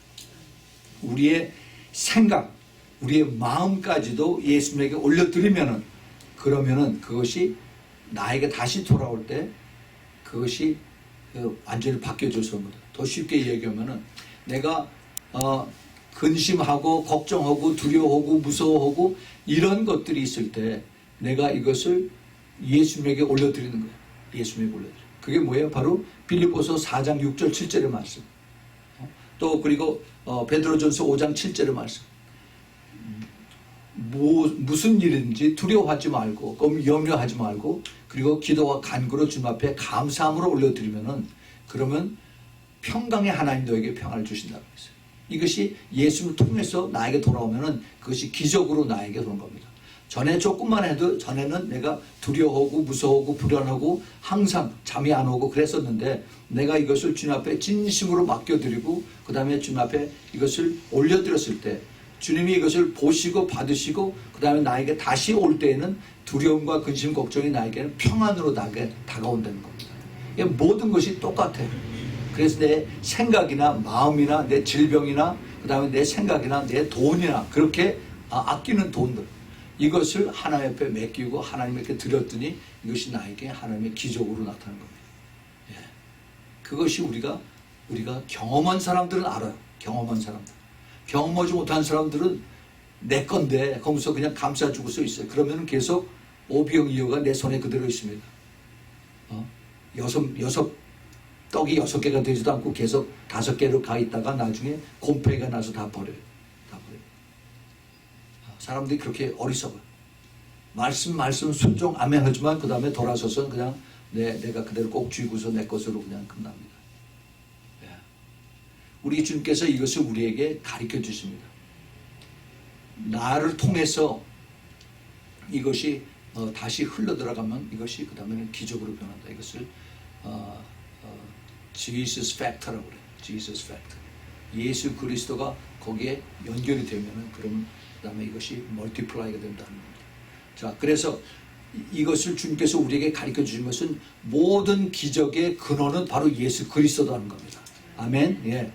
우리의 생각, 우리의 마음까지도 예수님에게 올려드리면은 그러면은 그것이 나에게 다시 돌아올 때 그것이 완전히 바뀌어져서 옵니다. 더 쉽게 얘기하면은 내가 근심하고 걱정하고 두려워하고 무서워하고 이런 것들이 있을 때 내가 이것을 예수님에게 올려드리는 거예요. 예수님에게 올려드려요. 그게 뭐예요? 바로 빌립보서 4장 6절 7절의 말씀. 또 그리고 베드로전서 5장 7절의 말씀. 무슨 일인지 두려워하지 말고 염려하지 말고 그리고 기도와 간구로 주님 앞에 감사함으로 올려드리면은 그러면 평강의 하나님 너에게 평안을 주신다고 했어요. 이것이 예수를 통해서 나에게 돌아오면은 그것이 기적으로 나에게 오는 겁니다. 전에 조금만 해도 전에는 내가 두려워하고 무서워하고 불안하고 항상 잠이 안 오고 그랬었는데 내가 이것을 주님 앞에 진심으로 맡겨드리고 그 다음에 주님 앞에 이것을 올려드렸을 때 주님이 이것을 보시고 받으시고 그 다음에 나에게 다시 올 때에는 두려움과 근심 걱정이 나에게는 평안으로 나에게 다가온다는 겁니다. 모든 것이 똑같아요. 그래서 내 생각이나 마음이나 내 질병이나 그 다음에 내 생각이나 내 돈이나 그렇게 아끼는 돈들 이것을 하나님 앞에 맡기고 하나님께 드렸더니 이것이 나에게 하나님의 기적으로 나타나는 겁니다. 예. 그것이 우리가 경험한 사람들은 알아요. 경험한 사람들. 경험하지 못한 사람들은 내 건데 거기서 그냥 감싸주고 써 있어요. 그러면 계속 오병이어가 내 손에 그대로 있습니다. 떡이 6개가 되지도 않고 계속 5개로 가 있다가 나중에 곰팡이가 나서 다 버려요. 사람들이 그렇게 어리석어요. 말씀 순종 아멘 하지만 그 다음에 돌아서서 그냥 내가 그대로 꼭 쥐고서 내 것으로 그냥 끝납니다. 우리 주님께서 이것을 우리에게 가르쳐 주십니다. 나를 통해서 이것이 다시 흘러 들어가면 이것이 그 다음에는 기적으로 변한다. 이것을 Jesus Factor라고 그래요. Jesus Factor. 예수 그리스도가 거기에 연결이 되면은 그러면 그 다음에 이것이 멀티플라이가 된다는 겁니다. 자, 그래서 이것을 주님께서 우리에게 가르쳐 주신 것은 모든 기적의 근원은 바로 예수 그리스도라는 겁니다. 아멘. 예.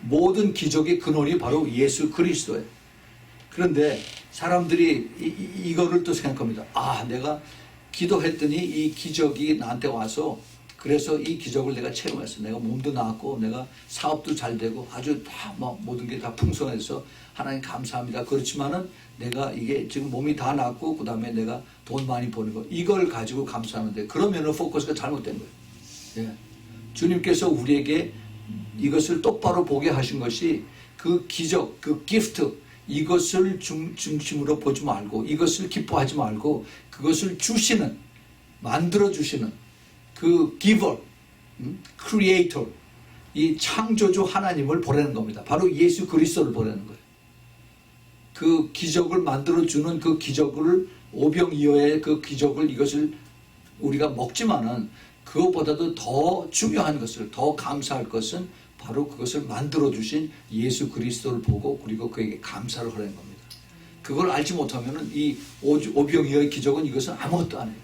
모든 기적의 근원이 바로 예수 그리스도예요. 그런데 사람들이 이거를 또 생각합니다. 내가 기도했더니 이 기적이 나한테 와서 그래서 이 기적을 내가 체험했어. 내가 몸도 나았고 내가 사업도 잘 되고 아주 다 모든 게 다 풍성해서 하나님 감사합니다. 그렇지만은 내가 이게 지금 몸이 다 나았고 그 다음에 내가 돈 많이 버는 거 이걸 가지고 감사하는데 그러면은 포커스가 잘못된 거예요. 예. 주님께서 우리에게 이것을 똑바로 보게 하신 것이 그 기적, 그 기프트 이것을 중심으로 보지 말고 이것을 기뻐하지 말고 그것을 주시는 만들어 주시는 그 기버 크리에이터, 이 창조주 하나님을 보내는 겁니다. 바로 예수 그리스도를 보내는 거예요. 그 기적을 만들어주는 그 기적을, 오병이어의 그 기적을, 이것을 우리가 먹지만은 그것보다도 더 중요한 것을, 더 감사할 것은 바로 그것을 만들어주신 예수 그리스도를 보고 그리고 그에게 감사를 하는 겁니다. 그걸 알지 못하면은 이 오병이어의 기적은 이것은 아무것도 아니에요.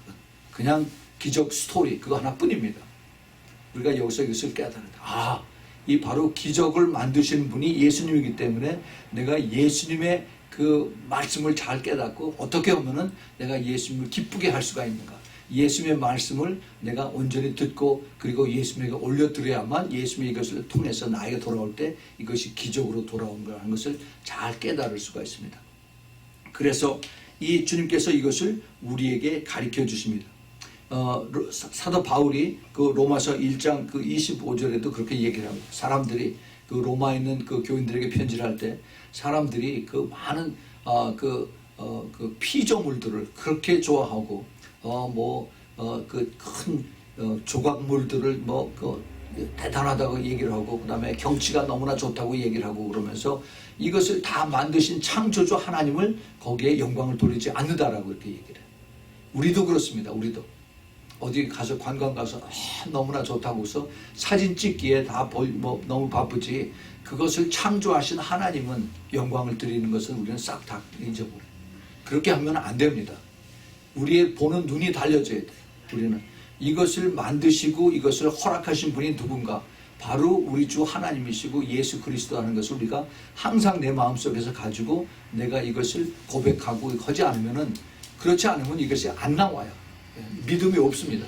그냥 기적 스토리 그거 하나뿐입니다. 우리가 여기서 이것을 깨달았다. 이 바로 기적을 만드신 분이 예수님이기 때문에 내가 예수님의 그 말씀을 잘 깨닫고 어떻게 하면은 내가 예수님을 기쁘게 할 수가 있는가. 예수님의 말씀을 내가 온전히 듣고 그리고 예수님에게 올려드려야만 예수님이 이것을 통해서 나에게 돌아올 때 이것이 기적으로 돌아온 거라는 것을 잘 깨달을 수가 있습니다. 그래서 이 주님께서 이것을 우리에게 가르쳐 주십니다. 사도 바울이 그 로마서 1장 그 25절에도 그렇게 얘기를 합니다. 사람들이 그 로마에 있는 그 교인들에게 편지를 할 때 사람들이 그 많은 그 피조물들을 그렇게 좋아하고 그 큰 조각물들을 대단하다고 얘기를 하고 그다음에 경치가 너무나 좋다고 얘기를 하고 그러면서 이것을 다 만드신 창조주 하나님을 거기에 영광을 돌리지 않는다라고 이렇게 얘기를 해요. 우리도 그렇습니다. 우리도 어디 가서 관광 가서 너무나 좋다고 해서 사진 찍기에 다 너무 바쁘지 그것을 창조하신 하나님은 영광을 드리는 것은 우리는 싹 다 잊어버려요. 그렇게 하면 안 됩니다. 우리의 보는 눈이 달려져야 돼요. 우리는 이것을 만드시고 이것을 허락하신 분이 누군가, 바로 우리 주 하나님이시고 예수 그리스도라는 것을 우리가 항상 내 마음속에서 가지고 내가 이것을 고백하고 하지 않으면은, 그렇지 않으면 이것이 안 나와요. 믿음이 없습니다.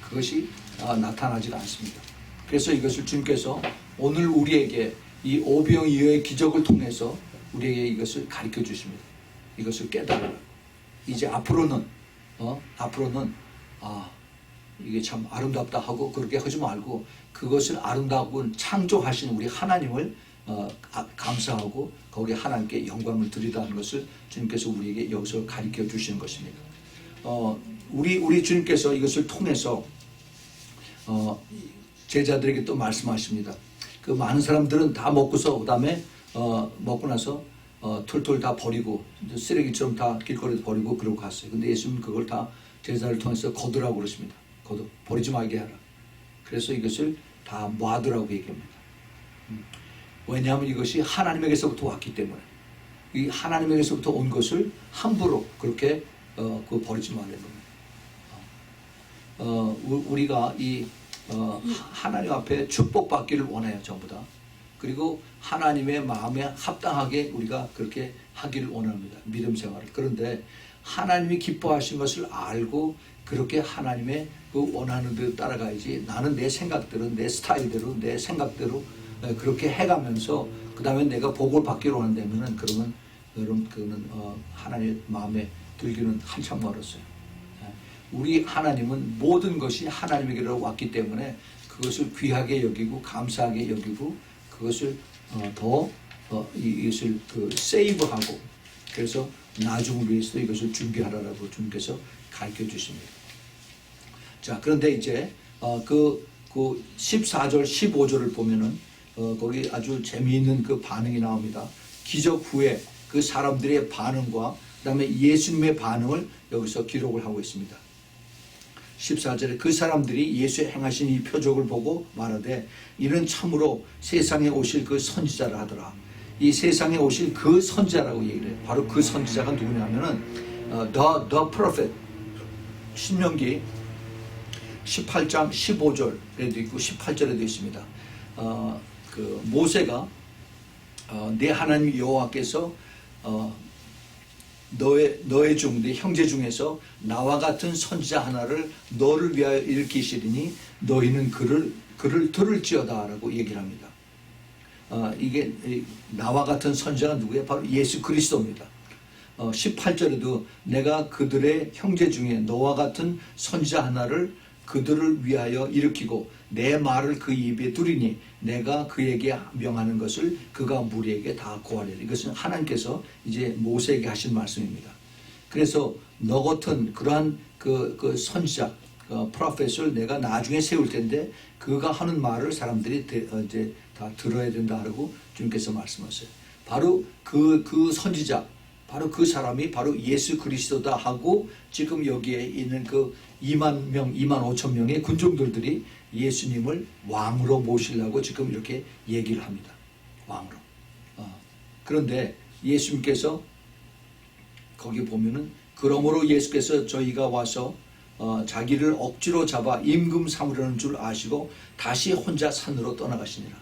그것이 나타나지가 않습니다. 그래서 이것을 주님께서 오늘 우리에게 이 오병이어의 기적을 통해서 우리에게 이것을 가르쳐 주십니다. 이것을 깨달으라. 이제 앞으로는 이게 참 아름답다 하고 그렇게 하지 말고 그것을 아름다운 창조하신 우리 하나님을 감사하고 거기 하나님께 영광을 드리라는 것을 주님께서 우리에게 여기서 가르쳐 주시는 것입니다. 우리 주님께서 이것을 통해서 제자들에게 또 말씀하십니다. 그 많은 사람들은 다 먹고서 그다음에 먹고 나서 툴툴 다 버리고 쓰레기처럼 다 길거리에 버리고 그러고 갔어요. 근데 예수님은 그걸 다 제자를 통해서 거두라고 그러십니다. 버리지 말게 하라. 그래서 이것을 다 모아두라고 얘기합니다. 왜냐하면 이것이 하나님에게서부터 왔기 때문에 이 하나님에게서부터 온 것을 함부로 그렇게 버리지 말라는 겁니다. 우리가 이 하나님 앞에 축복받기를 원해요. 전부 다. 그리고 하나님의 마음에 합당하게 우리가 그렇게 하기를 원합니다. 믿음 생활을. 그런데 하나님이 기뻐하신 것을 알고 그렇게 하나님의 그 원하는 대로 따라가야지, 나는 내 생각대로, 내 스타일대로, 내 생각대로 그렇게 해가면서 그 다음에 내가 복을 받기로 한다면은 그러면 그거는 하나님의 마음에 들기는 한참 멀었어요. 우리 하나님은 모든 것이 하나님에게로 왔기 때문에 그것을 귀하게 여기고 감사하게 여기고 그것을 이것을 세이브하고, 그래서 나중을 위해서 이것을 준비하라고 주님께서 가르쳐 주십니다. 자, 그런데 이제 그 14절 15절을 보면은 거기 아주 재미있는 그 반응이 나옵니다. 기적 후에 그 사람들의 반응과 그다음에 예수님의 반응을 여기서 기록을 하고 있습니다. 14절에 그 사람들이 예수의 행하신 이 표적을 보고 말하되 이는 참으로 세상에 오실 그 선지자라 하더라. 이 세상에 오실 그 선지자라고 얘기를 해요. 바로 그 선지자가 누구냐면은 the prophet. 신명기 18장 15절에도 있고 18절에도 있습니다. 그 모세가 내 하나님 여호와께서 너의 중, 네 형제 중에서 나와 같은 선지자 하나를 너를 위하여 일으키시리니 너희는 그를 들을지어다 라고 얘기를 합니다. 이게 나와 같은 선지자가 누구예요? 바로 예수 그리스도입니다. 18절에도 내가 그들의 형제 중에 너와 같은 선지자 하나를 그들을 위하여 일으키고 내 말을 그 입에 두리니 내가 그에게 명하는 것을 그가 무리에게 다 고하리라. 이것은 하나님께서 이제 모세에게 하신 말씀입니다. 그래서 너 같은 그러한 그 선지자, 프로페서를 내가 나중에 세울 텐데 그가 하는 말을 사람들이 이제 다 들어야 된다 하고 주님께서 말씀하셨어요. 바로 그 선지자, 바로 그 사람이 바로 예수 그리스도다 하고 지금 여기에 있는 그 2만 명, 2만 5천 명의 군종들이 예수님을 왕으로 모시려고 지금 이렇게 얘기를 합니다. 왕으로. 그런데 예수님께서 거기 보면은 그러므로 예수께서 저희가 와서 자기를 억지로 잡아 임금 삼으려는 줄 아시고 다시 혼자 산으로 떠나가시니라.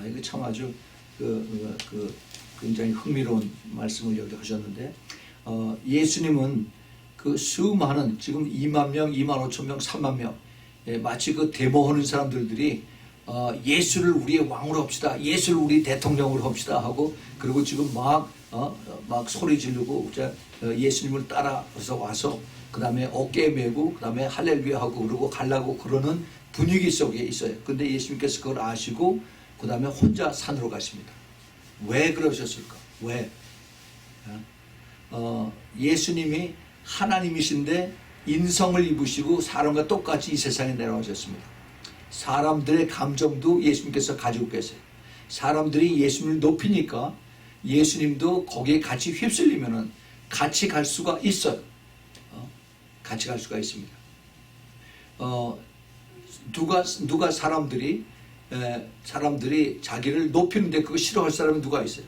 이거 참 아주 굉장히 흥미로운 말씀을 여기 하셨는데 예수님은 그 수많은 지금 2만 명, 2만 5천 명, 3만 명 마치 그 데모하는 사람들이 예수를 우리의 왕으로 합시다. 예수를 우리 대통령으로 합시다 하고 그리고 지금 막 소리 지르고 예수님을 따라서 와서 그 다음에 어깨에 메고 그 다음에 할렐루야 하고 그러고 가려고 그러는 분위기 속에 있어요. 근데 예수님께서 그걸 아시고 그 다음에 혼자 산으로 가십니다. 왜 그러셨을까? 왜? 예수님이 하나님이신데 인성을 입으시고 사람과 똑같이 이 세상에 내려오셨습니다. 사람들의 감정도 예수님께서 가지고 계세요. 사람들이 예수님을 높이니까 예수님도 거기에 같이 휩쓸리면은 같이 갈 수가 있어요. 같이 갈 수가 있습니다. 누가 사람들이 자기를 높이는데 그거 싫어할 사람이 누가 있어요?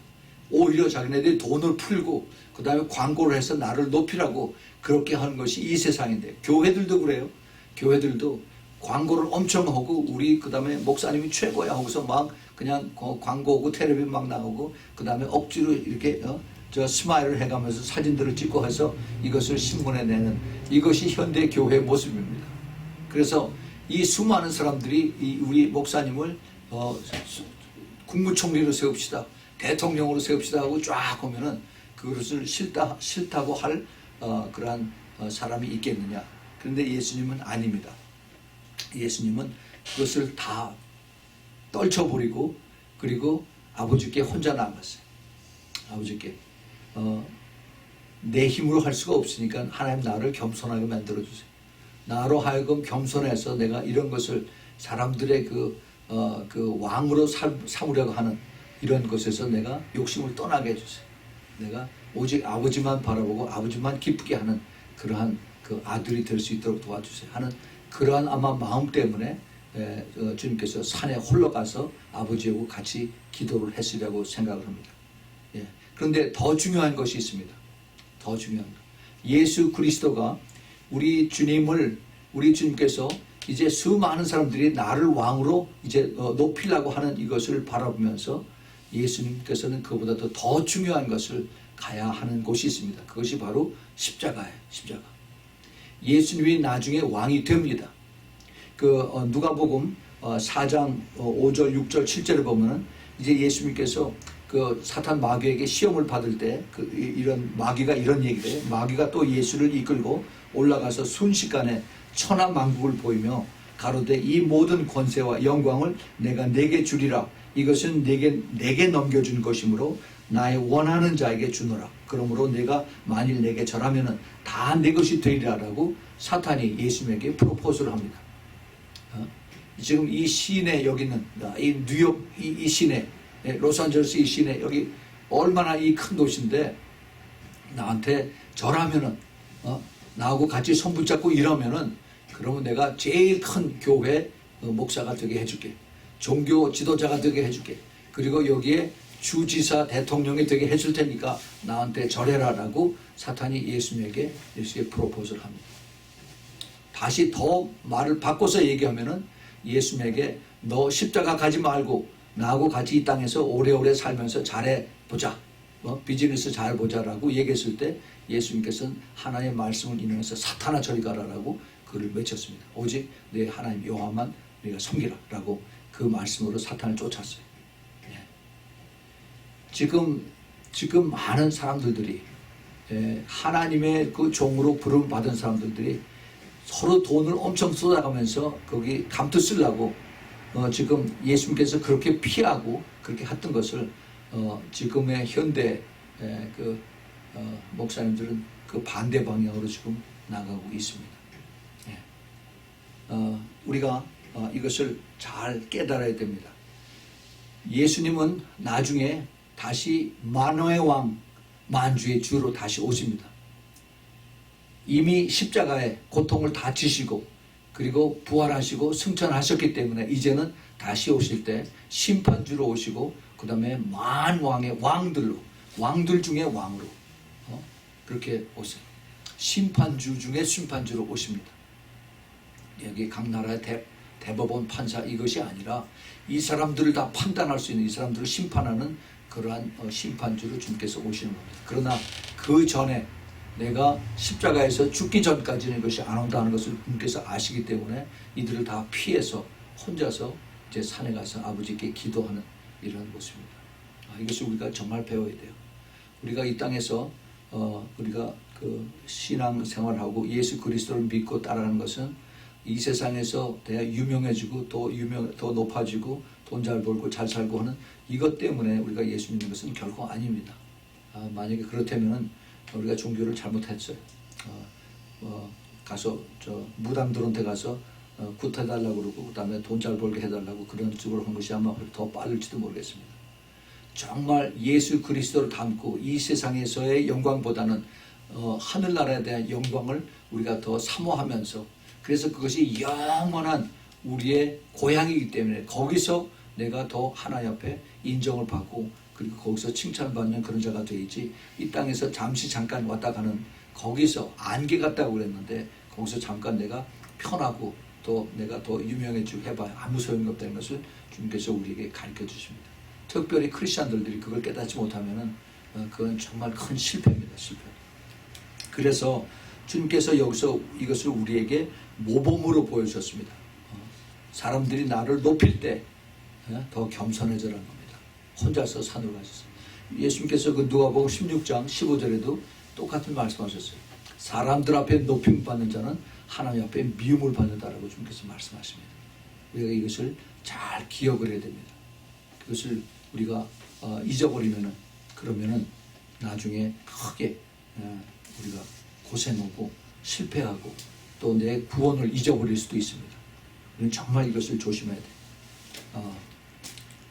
오히려 자기네들이 돈을 풀고 그 다음에 광고를 해서 나를 높이라고 그렇게 하는 것이 이 세상인데 교회들도 그래요. 교회들도 광고를 엄청 하고 우리 그 다음에 목사님이 최고야 하고서 막 그냥 광고하고 텔레비전 막 나오고 그 다음에 억지로 이렇게 스마일을 해가면서 사진들을 찍고 해서 이것을 신문에 내는 이것이 현대 교회의 모습입니다. 그래서 이 수많은 사람들이 우리 목사님을 국무총리로 세웁시다, 대통령으로 세웁시다 하고 쫙 보면은 그것을 싫다고 할 그러한 사람이 있겠느냐? 그런데 예수님은 아닙니다. 예수님은 그것을 다 떨쳐버리고 그리고 아버지께 혼자 남았어요. 아버지께 내 힘으로 할 수가 없으니까 하나님 나를 겸손하게 만들어주세요. 나로 하여금 겸손해서 내가 이런 것을 사람들의 그 왕으로 삼으려고 하는 이런 것에서 내가 욕심을 떠나게 해주세요. 내가 오직 아버지만 바라보고 아버지만 기쁘게 하는 그러한 그 아들이 될 수 있도록 도와주세요 하는 그러한 아마 마음 때문에 주님께서 산에 홀로 가서 아버지하고 같이 기도를 했으리라고 생각을 합니다. 그런데 더 중요한 것이 있습니다. 더 중요한 것. 예수 그리스도가 우리 주님께서 이제 수많은 사람들이 나를 왕으로 이제 높이려고 하는 이것을 바라보면서 예수님께서는 그보다도 더 중요한 것을 가야 하는 곳이 있습니다. 그것이 바로 십자가예요. 십자가. 예수님이 나중에 왕이 됩니다. 누가복음 4장 5절, 6절, 7절을 보면은 이제 예수님께서 그 사탄 마귀에게 시험을 받을 때 이런 마귀가 이런 얘기를 해요. 마귀가 또 예수를 이끌고 올라가서 순식간에 천하만국을 보이며 가로되 이 모든 권세와 영광을 내가 네게 주리라. 이것은 내게 넘겨준 것이므로 나의 원하는 자에게 주노라. 그러므로 내가 만일 내게 절하면은 다 내 것이 되리라라고 사탄이 예수님에게 프로포즈를 합니다. 지금 이 시내 여기 있는 이 뉴욕 이 시내 로스앤젤레스 이 시내 여기 얼마나 이 큰 도시인데 나한테 절하면은 나하고 같이 손 붙잡고 일하면은 그러면 내가 제일 큰 교회 목사가 되게 해줄게. 종교 지도자가 되게 해줄게. 그리고 여기에 주지사 대통령이 되게 해줄 테니까 나한테 절해라라고 사탄이 예수님에게 프로포즈를 합니다. 다시 더 말을 바꿔서 얘기하면은 예수님에게 너 십자가 가지 말고 나하고 같이 이 땅에서 오래오래 살면서 잘해보자. 비즈니스 잘 보자라고 얘기했을 때 예수님께서는 하나님의 말씀을 인용해서 사탄아 저리 가라라고 그를 외쳤습니다. 오직 내 하나님 여호와만 우리가 섬기라라고 그 말씀으로 사탄을 쫓았어요. 지금 많은 사람들이 하나님의 그 종으로 부름 받은 사람들이 서로 돈을 엄청 쏟아가면서 거기 감투 쓰려고 지금 예수님께서 그렇게 피하고 그렇게 했던 것을 지금의 현대 목사님들은 그 반대 방향으로 지금 나가고 있습니다. 우리가 이것을 잘 깨달아야 됩니다. 예수님은 나중에 다시 만왕의 왕, 만주의 주로 다시 오십니다. 이미 십자가에 고통을 다 지시고 그리고 부활하시고 승천하셨기 때문에 이제는 다시 오실 때 심판주로 오시고 그 다음에 만왕의 왕들로, 왕들 중에 왕으로 그렇게 오세요. 심판주 중에 심판주로 오십니다. 여기 각 나라의 대법원 판사 이것이 아니라 이 사람들을 다 판단할 수 있는, 이 사람들을 심판하는 그러한 심판주로 주님께서 오시는 겁니다. 그러나 그 전에 내가 십자가에서 죽기 전까지는 이것이 안 온다는 것을 주님께서 아시기 때문에 이들을 다 피해서 혼자서 이제 산에 가서 아버지께 기도하는 이런 모습입니다. 이것을 우리가 정말 배워야 돼요. 우리가 이 땅에서 우리가 그 신앙 생활하고 예수 그리스도를 믿고 따르는 것은 이 세상에서 내가 유명해지고 더 높아지고 돈 잘 벌고 잘 살고 하는 이것 때문에 우리가 예수 믿는 것은 결코 아닙니다. 만약에 그렇다면 우리가 종교를 잘못했어요. 가서 무당들한테 가서 굿해달라고 그러고 그 다음에 돈 잘 벌게 해달라고 그런 식으로 한 것이 아마 더 빠를지도 모르겠습니다. 정말 예수 그리스도를 닮고 이 세상에서의 영광보다는 하늘나라에 대한 영광을 우리가 더 사모하면서, 그래서 그것이 영원한 우리의 고향이기 때문에 거기서 내가 더 하나님 앞에 인정을 받고 그리고 거기서 칭찬받는 그런 자가 되지, 이 땅에서 잠시 잠깐 왔다 가는 거기서 안개 같다고 그랬는데 거기서 잠깐 내가 편하고 또 내가 더 유명해지고 해봐야 아무 소용이 없다는 것을 주님께서 우리에게 가르쳐 주십니다. 특별히 크리스천들이 그걸 깨닫지 못하면은 그건 정말 큰 실패입니다. 실패. 그래서 주님께서 여기서 이것을 우리에게 모범으로 보여주셨습니다. 사람들이 나를 높일 때 더 겸손해져라는 겁니다. 혼자서 산으로 가셨어요. 예수님께서 그 누가복음 16장 15절에도 똑같은 말씀하셨어요. 사람들 앞에 높임 받는 자는 하나님 앞에 미움을 받는다라고 주님께서 말씀하십니다. 우리가 이것을 잘 기억을 해야 됩니다. 그것을 우리가 잊어버리면은, 그러면은 나중에 크게 우리가 고생하고 실패하고 또 내 구원을 잊어버릴 수도 있습니다. 우리는 정말 이것을 조심해야 돼.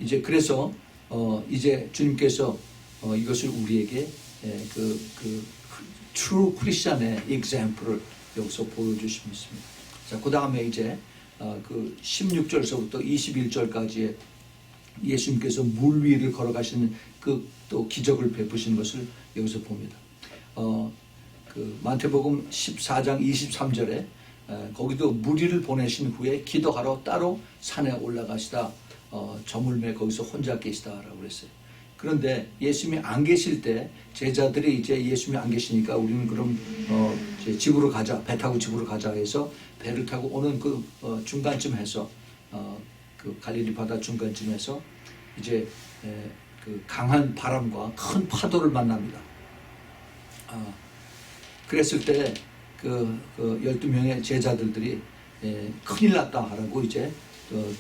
이제 그래서 이제 주님께서 이것을 우리에게 true Christian의 example을 여기서 보여주십니다. 자, 그 다음에 이제 그 16절서부터 21절까지의 예수님께서 물 위를 걸어가시는 그 또 기적을 베푸신 것을 여기서 봅니다. 그 마태복음 14장 23절에 거기도 무리를 보내신 후에 기도하러 따로 산에 올라가시다 저물매 거기서 혼자 계시다라고 그랬어요. 그런데 예수님이 안 계실 때 제자들이 이제 예수님이 안 계시니까 우리는 그럼 이제 집으로 가자, 배 타고 집으로 가자 해서 배를 타고 오는 그 중간쯤에서 그 갈릴리 바다 중간쯤에서 이제 그 강한 바람과 큰 파도를 만납니다. 그랬을 때 그 12명의 제자들이 큰일 났다 하라고 이제 그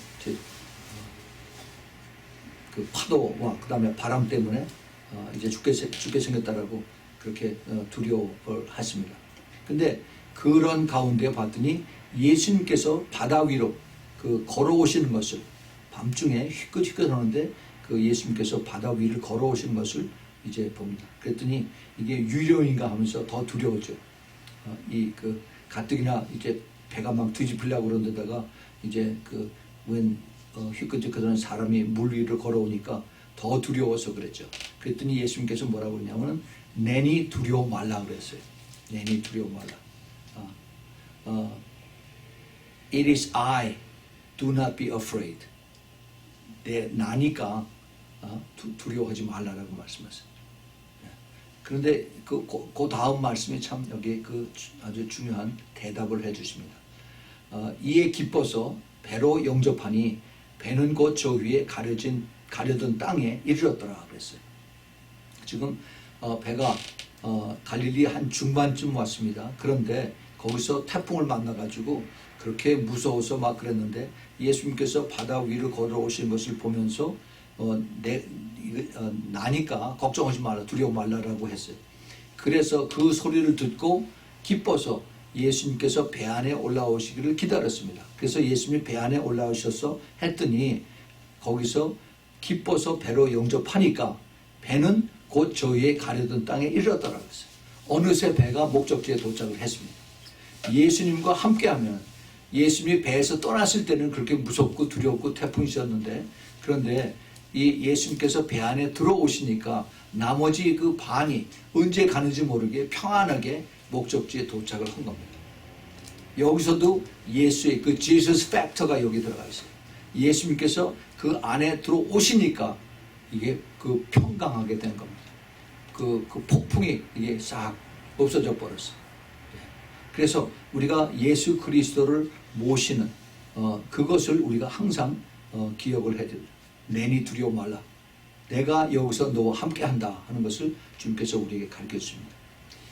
파도와 그 다음에 바람 때문에 이제 죽게 생겼다라고 그렇게 두려워를 하십니다. 근데 그런 가운데 봤더니 예수님께서 바다 위로 그 걸어오시는 것을, 밤중에 휘끗휘끗 하는데 그 예수님께서 바다 위를 걸어오시는 것을 이제 봅니다. 그랬더니 이게 유령인가 하면서 더 두려워져. 이 그 가뜩이나 이제 배가 막 뒤집히려고 그런 데다가 이제 그 웬 휘끗휘끗하는 사람이 물 위를 걸어오니까 더 두려워서 그랬죠. 그랬더니 예수님께서 뭐라고 그러냐면 내니 두려워 말라 그랬어요. 내니 두려워 말라. It is I, do not be afraid. 나니까 두려워하지 말라라고 말씀하셨어요. 그런데 그 다음 말씀이 참 여기 그 아주 중요한 대답을 해주십니다. 이에 기뻐서 배로 영접하니 배는 곧 저 위에 가려던 땅에 이르렀더라 그랬어요. 지금 배가 갈릴리 한 중반쯤 왔습니다. 그런데 거기서 태풍을 만나가지고 그렇게 무서워서 막 그랬는데 예수님께서 바다 위를 걸어오신 것을 보면서 나니까 걱정하지 말라, 두려워 말라라고 했어요. 그래서 그 소리를 듣고 기뻐서 예수님께서 배 안에 올라오시기를 기다렸습니다. 그래서 예수님이 배 안에 올라오셔서 했더니 거기서 기뻐서 배로 영접하니까 배는 곧 저희의 가려던 땅에 이르렀더라고요. 어느새 배가 목적지에 도착을 했습니다. 예수님과 함께하면 예수님이 배에서 떠났을 때는 그렇게 무섭고 두렵고 태풍이셨는데, 그런데 이 예수님께서 배 안에 들어오시니까 나머지 그 반이 언제 가는지 모르게 평안하게 목적지에 도착을 한 겁니다. 여기서도 예수의 그 Jesus 팩터가 여기 들어가 있어요. 예수님께서 그 안에 들어오시니까 이게 그 평강하게 된 겁니다. 그 폭풍이 이게 싹 없어져 버렸어요. 그래서 우리가 예수 그리스도를 모시는 그것을 우리가 항상 기억을 해야 됩니다. 내니 두려워 말라. 내가 여기서 너와 함께한다 하는 것을 주님께서 우리에게 가르쳐 주십니다.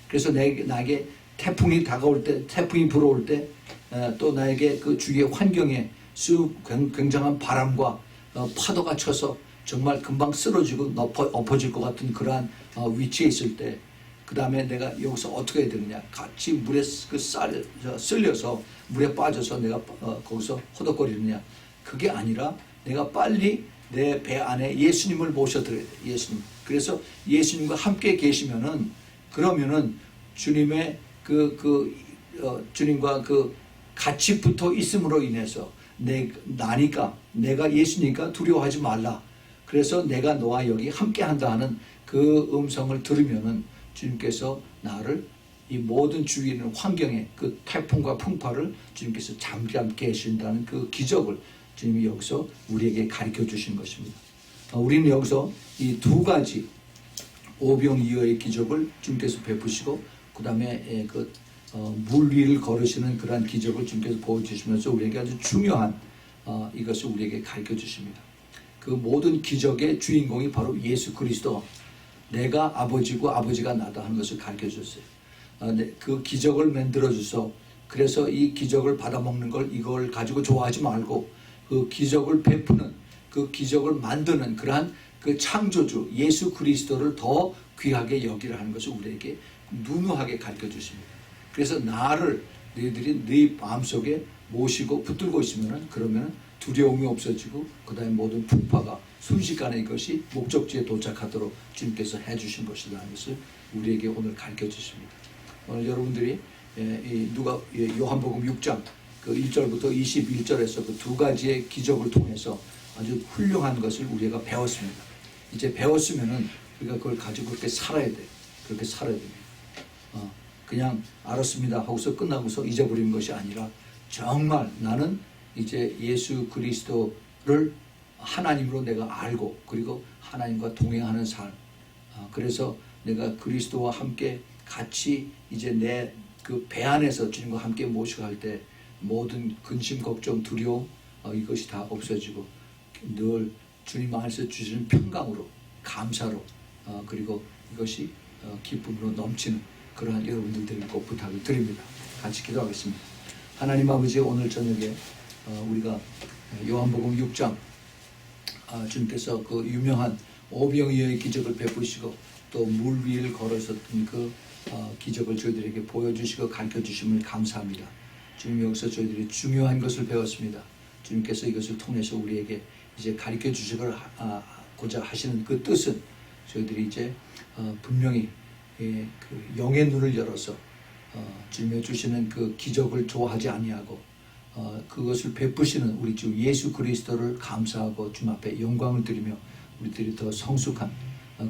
그래서 나에게 태풍이 다가올 때, 태풍이 불어올 때, 또 나에게 그 주위의 환경에 굉장한 바람과 파도가 쳐서 정말 금방 쓰러지고 엎어질 것 같은 그러한 위치에 있을 때, 그 다음에 내가 여기서 어떻게 해야 되느냐. 같이 물에 쓸려서 물에 빠져서 내가 거기서 허덕거리느냐. 그게 아니라 내가 빨리 내 배 안에 예수님을 모셔드려야 돼. 예수님. 그래서 예수님과 함께 계시면은, 그러면은 주님의 주님과 같이 붙어 있음으로 인해서 나니까, 내가 예수니까 두려워하지 말라. 그래서 내가 너와 여기 함께 한다 하는 그 음성을 들으면은 주님께서 나를 이 모든 주위에 있는 환경에 그 태풍과 풍파를 주님께서 잠잠케 해주신다는 그 기적을 주님이 여기서 우리에게 가르쳐 주신 것입니다. 우리는 여기서 이 두 가지 오병이어의 기적을 주님께서 베푸시고, 그 다음에 물 위를 걸으시는 그러한 기적을 주님께서 보여주시면서 우리에게 아주 중요한 이것을 우리에게 가르쳐 주십니다. 그 모든 기적의 주인공이 바로 예수 그리스도, 내가 아버지고 아버지가 나다 하는 것을 가르쳐 줬어요. 그 기적을 만들어 주셔서, 그래서 이 기적을 받아먹는 걸, 이걸 가지고 좋아하지 말고 그 기적을 베푸는, 그 기적을 만드는 그러한 그 창조주 예수 그리스도를 더 귀하게 여기라 하는 것을 우리에게 누누하게 가르쳐 주십니다. 그래서 나를 너희들이 네 마음속에 모시고 붙들고 있으면, 그러면 두려움이 없어지고 그 다음에 모든 풍파가 순식간에 이것이 목적지에 도착하도록 주님께서 해주신 것이라는 것을 우리에게 오늘 가르쳐 주십니다. 오늘 여러분들이 요한복음 6장 그 1절부터 21절에서 그 두 가지의 기적을 통해서 아주 훌륭한 것을 우리가 배웠습니다. 이제 배웠으면은 우리가 그걸 가지고 그렇게 살아야 돼요. 그렇게 살아야 됩니다. 그냥 알았습니다 하고서 끝나고서 잊어버리는 것이 아니라, 정말 나는 이제 예수 그리스도를 하나님으로 내가 알고, 그리고 하나님과 동행하는 삶. 그래서 내가 그리스도와 함께 같이 이제 내 그 배 안에서 주님과 함께 모시고 할 때 모든 근심, 걱정, 두려움 이것이 다 없어지고 늘 주님 안에서 주시는 평강으로, 감사로, 그리고 이것이 기쁨으로 넘치는 그러한 여러분들 되길 꼭 부탁을 드립니다. 같이 기도하겠습니다. 하나님 아버지, 오늘 저녁에 우리가 요한복음 6장 주님께서 그 유명한 오병이어의 기적을 베푸시고 또 물 위를 걸어섰던 그 기적을 저희들에게 보여주시고 가르쳐 주심을 감사합니다. 주님, 여기서 저희들이 중요한 것을 배웠습니다. 주님께서 이것을 통해서 우리에게 이제 가르쳐 주시고자 하시는 그 뜻은, 저희들이 이제 분명히 그 영의 눈을 열어서 주님이 주시는 그 기적을 좋아하지 아니하고 그것을 베푸시는 우리 주 예수 그리스도를 감사하고 주님 앞에 영광을 드리며 우리들이 더 성숙한,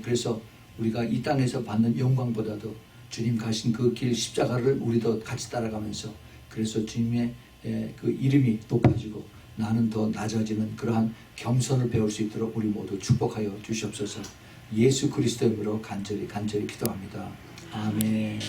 그래서 우리가 이 땅에서 받는 영광보다도 주님 가신 그 길 십자가를 우리도 같이 따라가면서, 그래서 주님의 그 이름이 높아지고 나는 더 낮아지는 그러한 겸손을 배울 수 있도록 우리 모두 축복하여 주시옵소서. 예수 그리스도의 이름으로 간절히 기도합니다. 아멘.